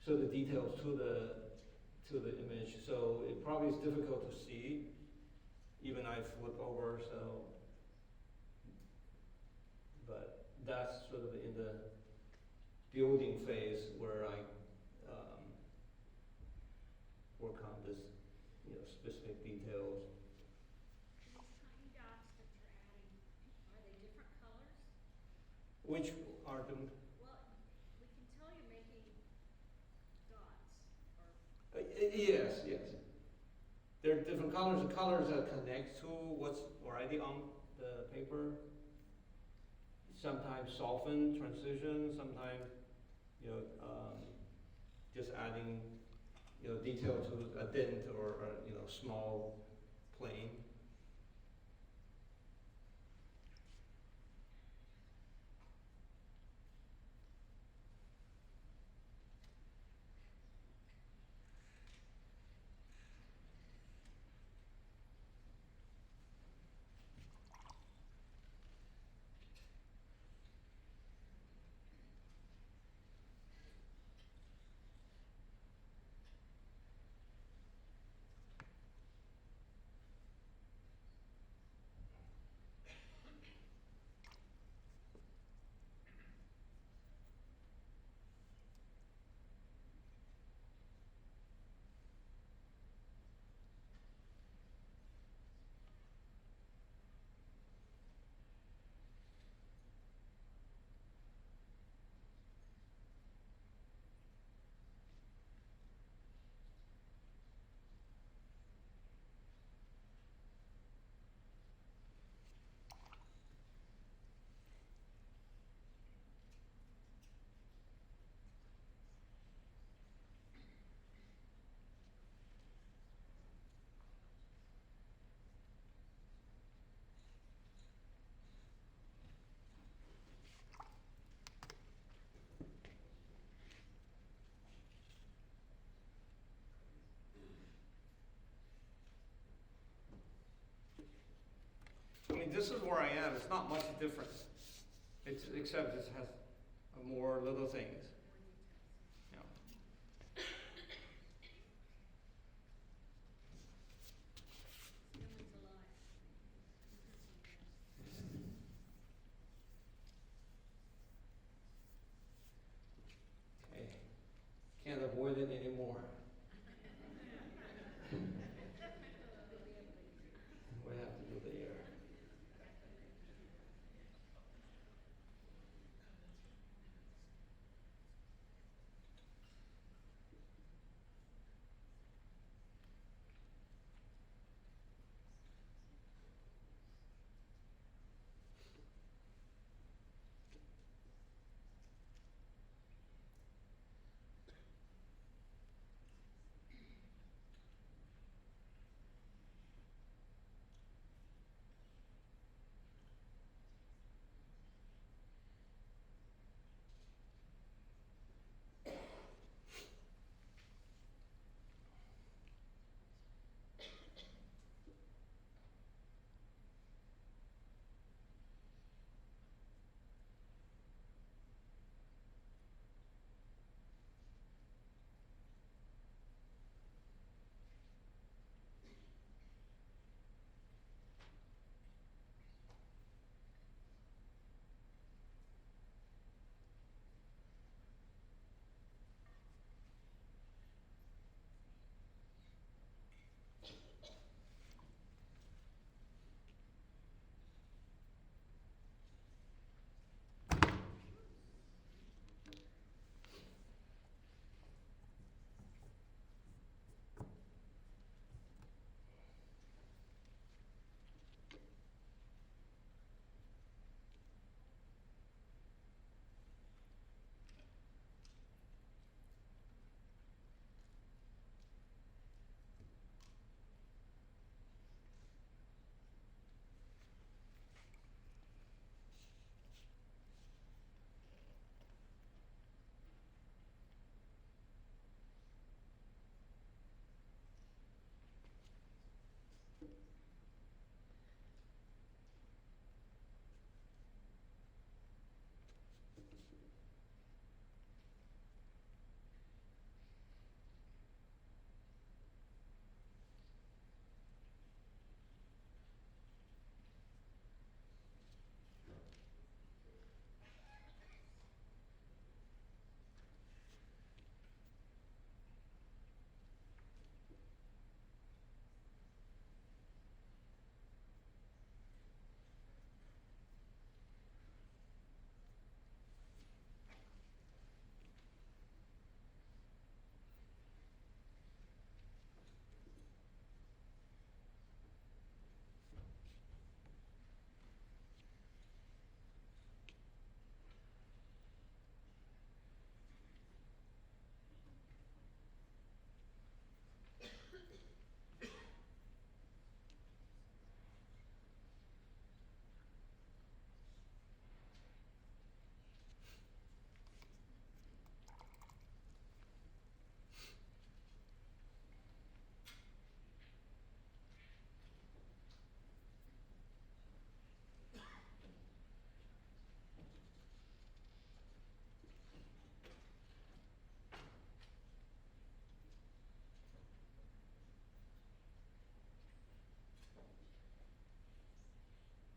[SPEAKER 2] so the details to the image. So it probably is difficult to see, even I flip over. So, but that's sort of in the building phase where I work on this, specific details.
[SPEAKER 5] These tiny dots that you're adding, are they different colors?
[SPEAKER 2] Which are the
[SPEAKER 5] Well, we can tell you're making dots, or,
[SPEAKER 2] yes, yes. There are different colors. The colors that connect to what's already on the paper. Sometimes soften, transition. Sometimes, just adding, detail to a dent or small plane. mean, this is where I am. It's not much different. Except it has more little things. Yeah.
[SPEAKER 5] Memories alive.
[SPEAKER 2] Okay. Can't avoid it anymore. We have to do the air.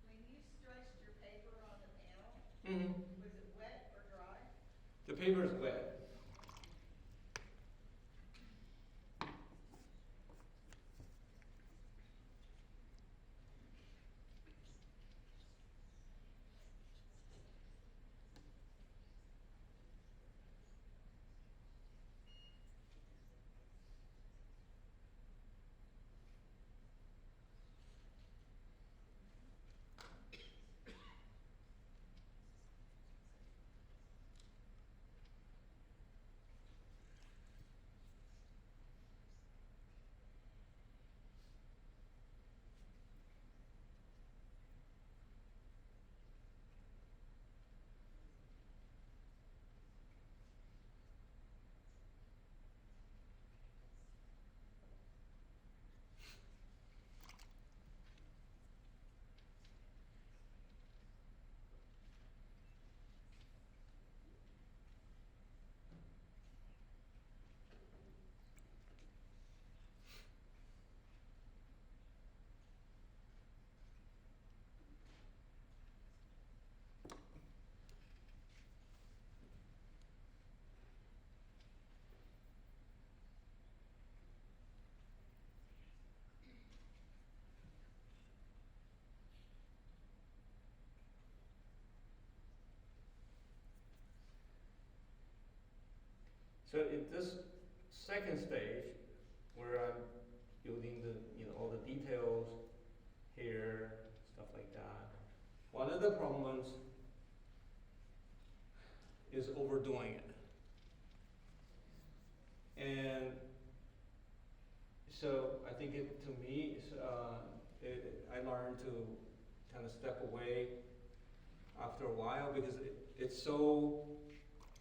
[SPEAKER 6] When you stretched your paper on the panel,
[SPEAKER 2] Mm-hmm.
[SPEAKER 6] was it wet or dry?
[SPEAKER 2] The paper is wet. So in this second stage, where I'm building the, all the details here, stuff like that, one of the problems is overdoing it. And so I think to me, I learned to kind of step away after a while because it's so,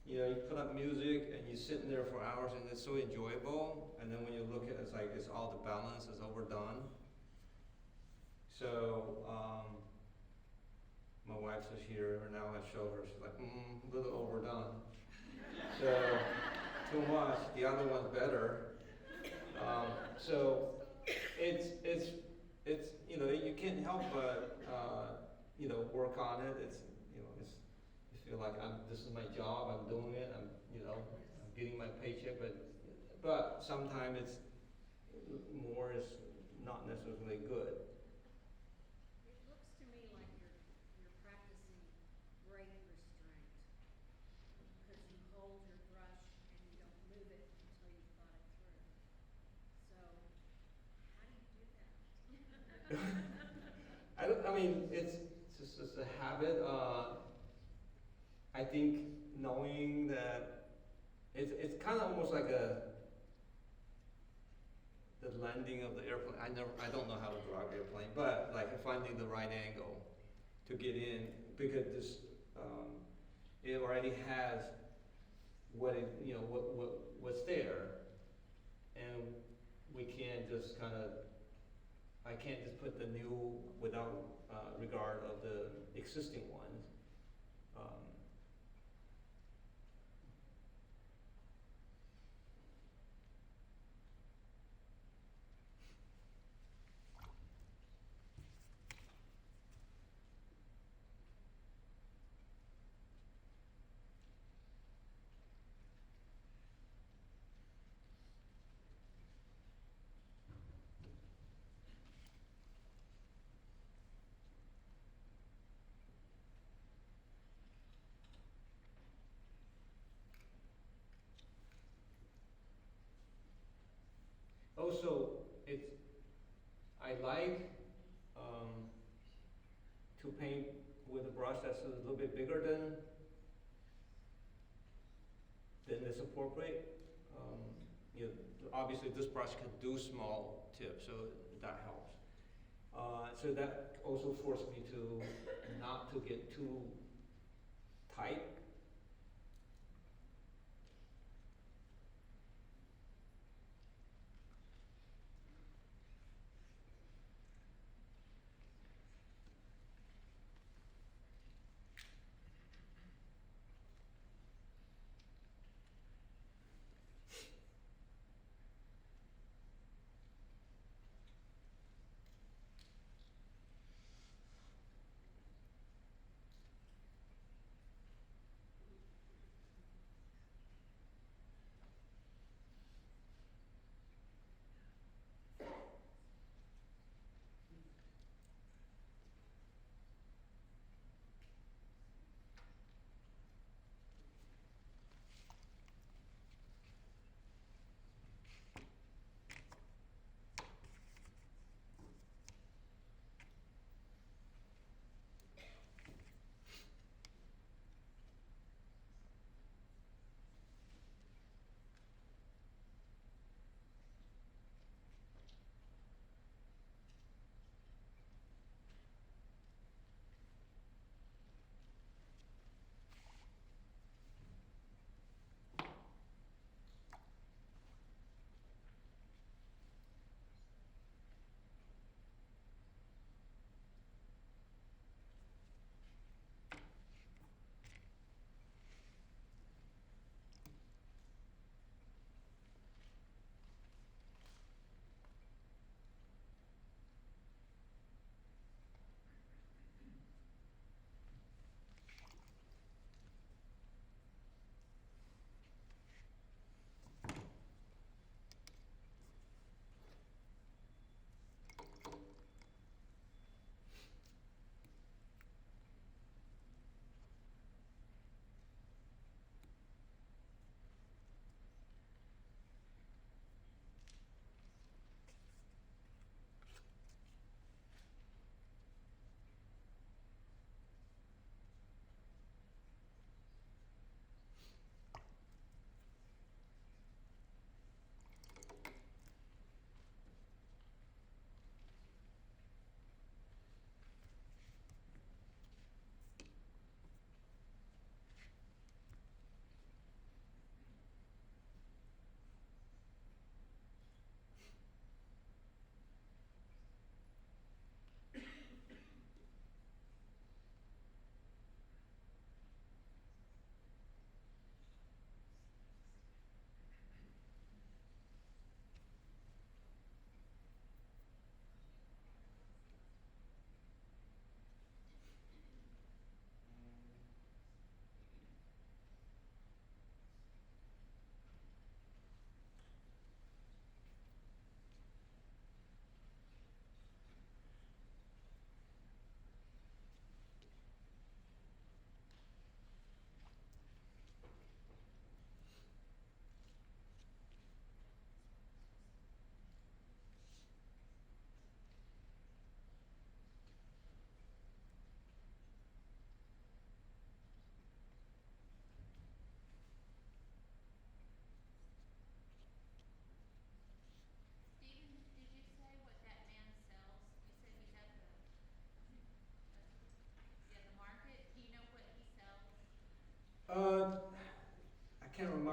[SPEAKER 2] you put up music and you sit in there for hours and it's so enjoyable. And then when you look at it, it's all the balance is overdone. So, my wife is here, and now I show her, she's like, a little overdone. So, too much, the other one's better. So, it's, you can't help but, work on it. It's, you feel like this is my job, I'm doing it, I'm getting my paycheck, but sometimes it's, more is not necessarily good.
[SPEAKER 5] It looks to me like you're practicing great restraint, because you hold your brush and you don't move it until you've thought it through. So, how do you do that?
[SPEAKER 2] It's just a habit. I think knowing that it's kind of almost like the landing of the airplane. I don't know how to drive airplane, but like finding the right angle to get in, because this it already has what's there, and we can't just I can't just put the new without regard of the existing ones. Also, I like to paint with a brush that's a little bit bigger than is appropriate. Obviously this brush can do small tips, so that helps. So that also forced me to not to get too tight.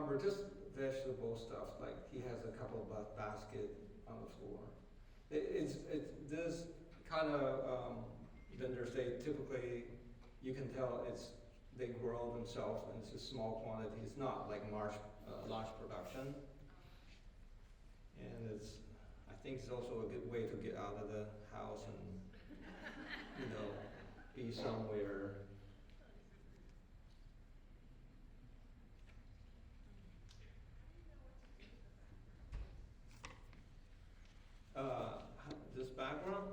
[SPEAKER 2] cucumber, just vegetable stuff, like he has a couple of basket on the floor. It's this kind of vendors, they typically, you can tell they grow themselves and it's a small quantity. It's not like large production. And I think it's also a good way to get out of the house and, be somewhere. This background?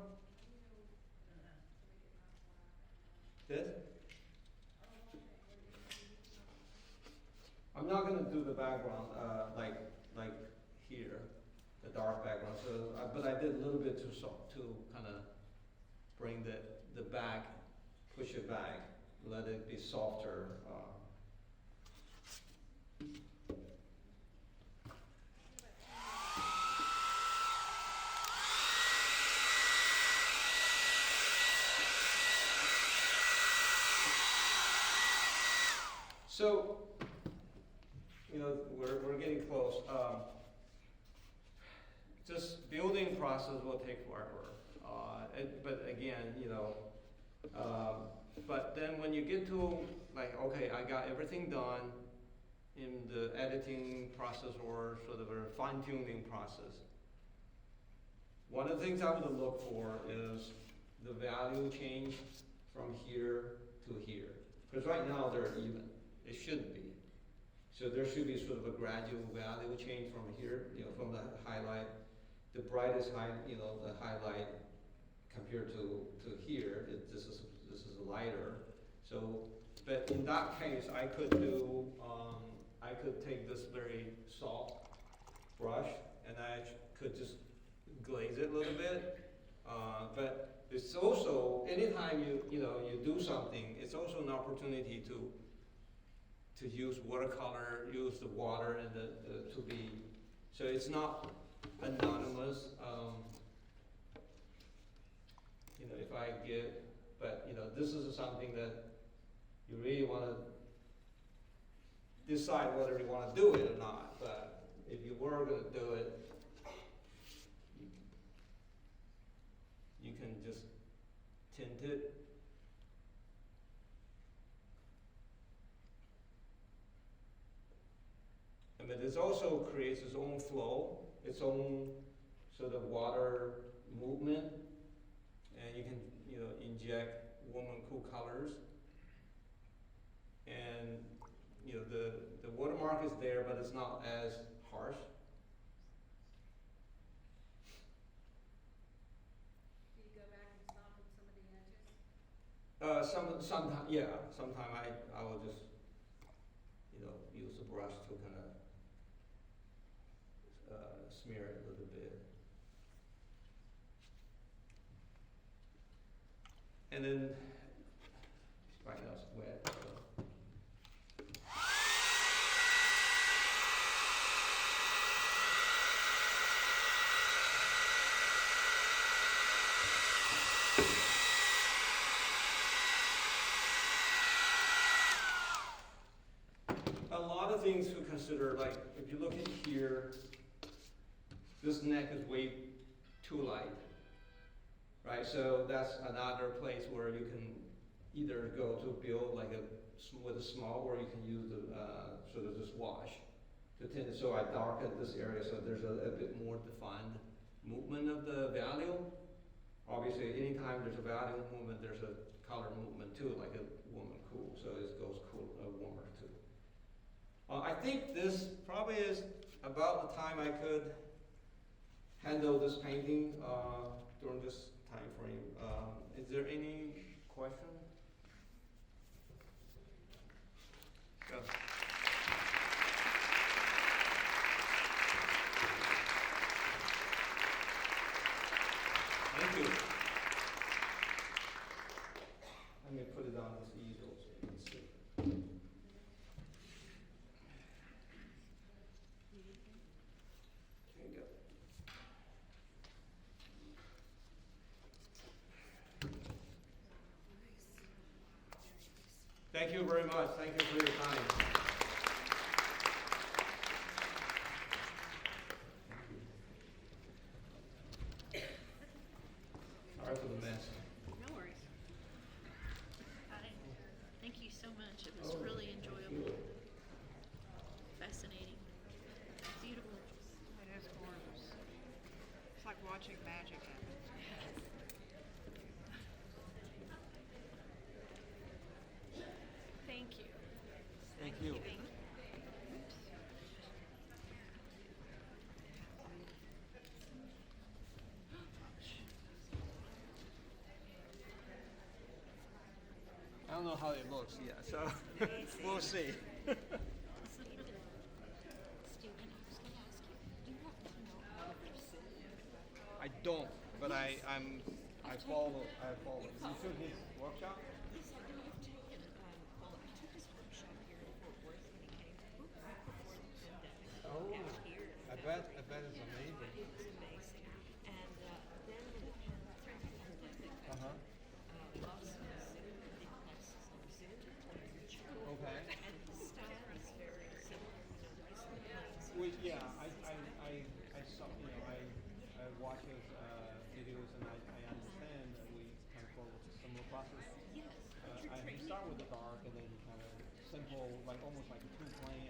[SPEAKER 2] This? I'm not gonna do the background, like here, the dark background, so, but I did a little bit to kind of bring the back, push it back, let it be softer. So, we're getting close. Just building process will take forever. But again, but then when you get to like, okay, I got everything done in the editing process or sort of a fine-tuning process. One of the things I would look for is the value change from here to here. Because right now they're even. It should be. So there should be sort of a gradual value change from here, from the highlight, the brightest the highlight compared to here. This is lighter. So, but in that case, I could do, I could take this very soft brush and I could just glaze it a little bit. But it's also, anytime you do something, it's also an opportunity to use watercolor, use the water and to be, so it's not anonymous. If I get, but this is something that you really want to decide whether you want to do it or not. But if you were going to do it, you can just tint it. But it also creates its own flow, its own sort of water movement, and you can inject warm and cool colors. And the watermark is there, but it's not as harsh.
[SPEAKER 5] Do you go back and soften some of the edges?
[SPEAKER 2] Sometimes, yeah. Sometimes I will just use a brush to kind of smear it a little bit. And then, right now it's wet. So. A lot of things to consider, like if you look at here, this neck is way too light, right? So that's another place where you can either go to build like with a small, or you can use the sort of this wash to tint it. So I darken this area so there's a bit more defined movement of the value. Obviously, anytime there's a value movement, there's a color movement too, like a warm and cool. So it goes cool, warmer too. I think this probably is about the time I could handle this painting during this time frame. Is there any question? Go. Thank you. Let me put it on this easel so you can see. There you go. Thank you very much. Thank you for your time. know how it looks yet, so we'll see. I don't, but I follow. You took his workshop? Oh, I bet it's amazing. Uh-huh. Okay. Well, yeah, I saw, I watch his videos and I understand that we kind of follow a similar process. I start with the dark and then kind of simple, like almost like a two plane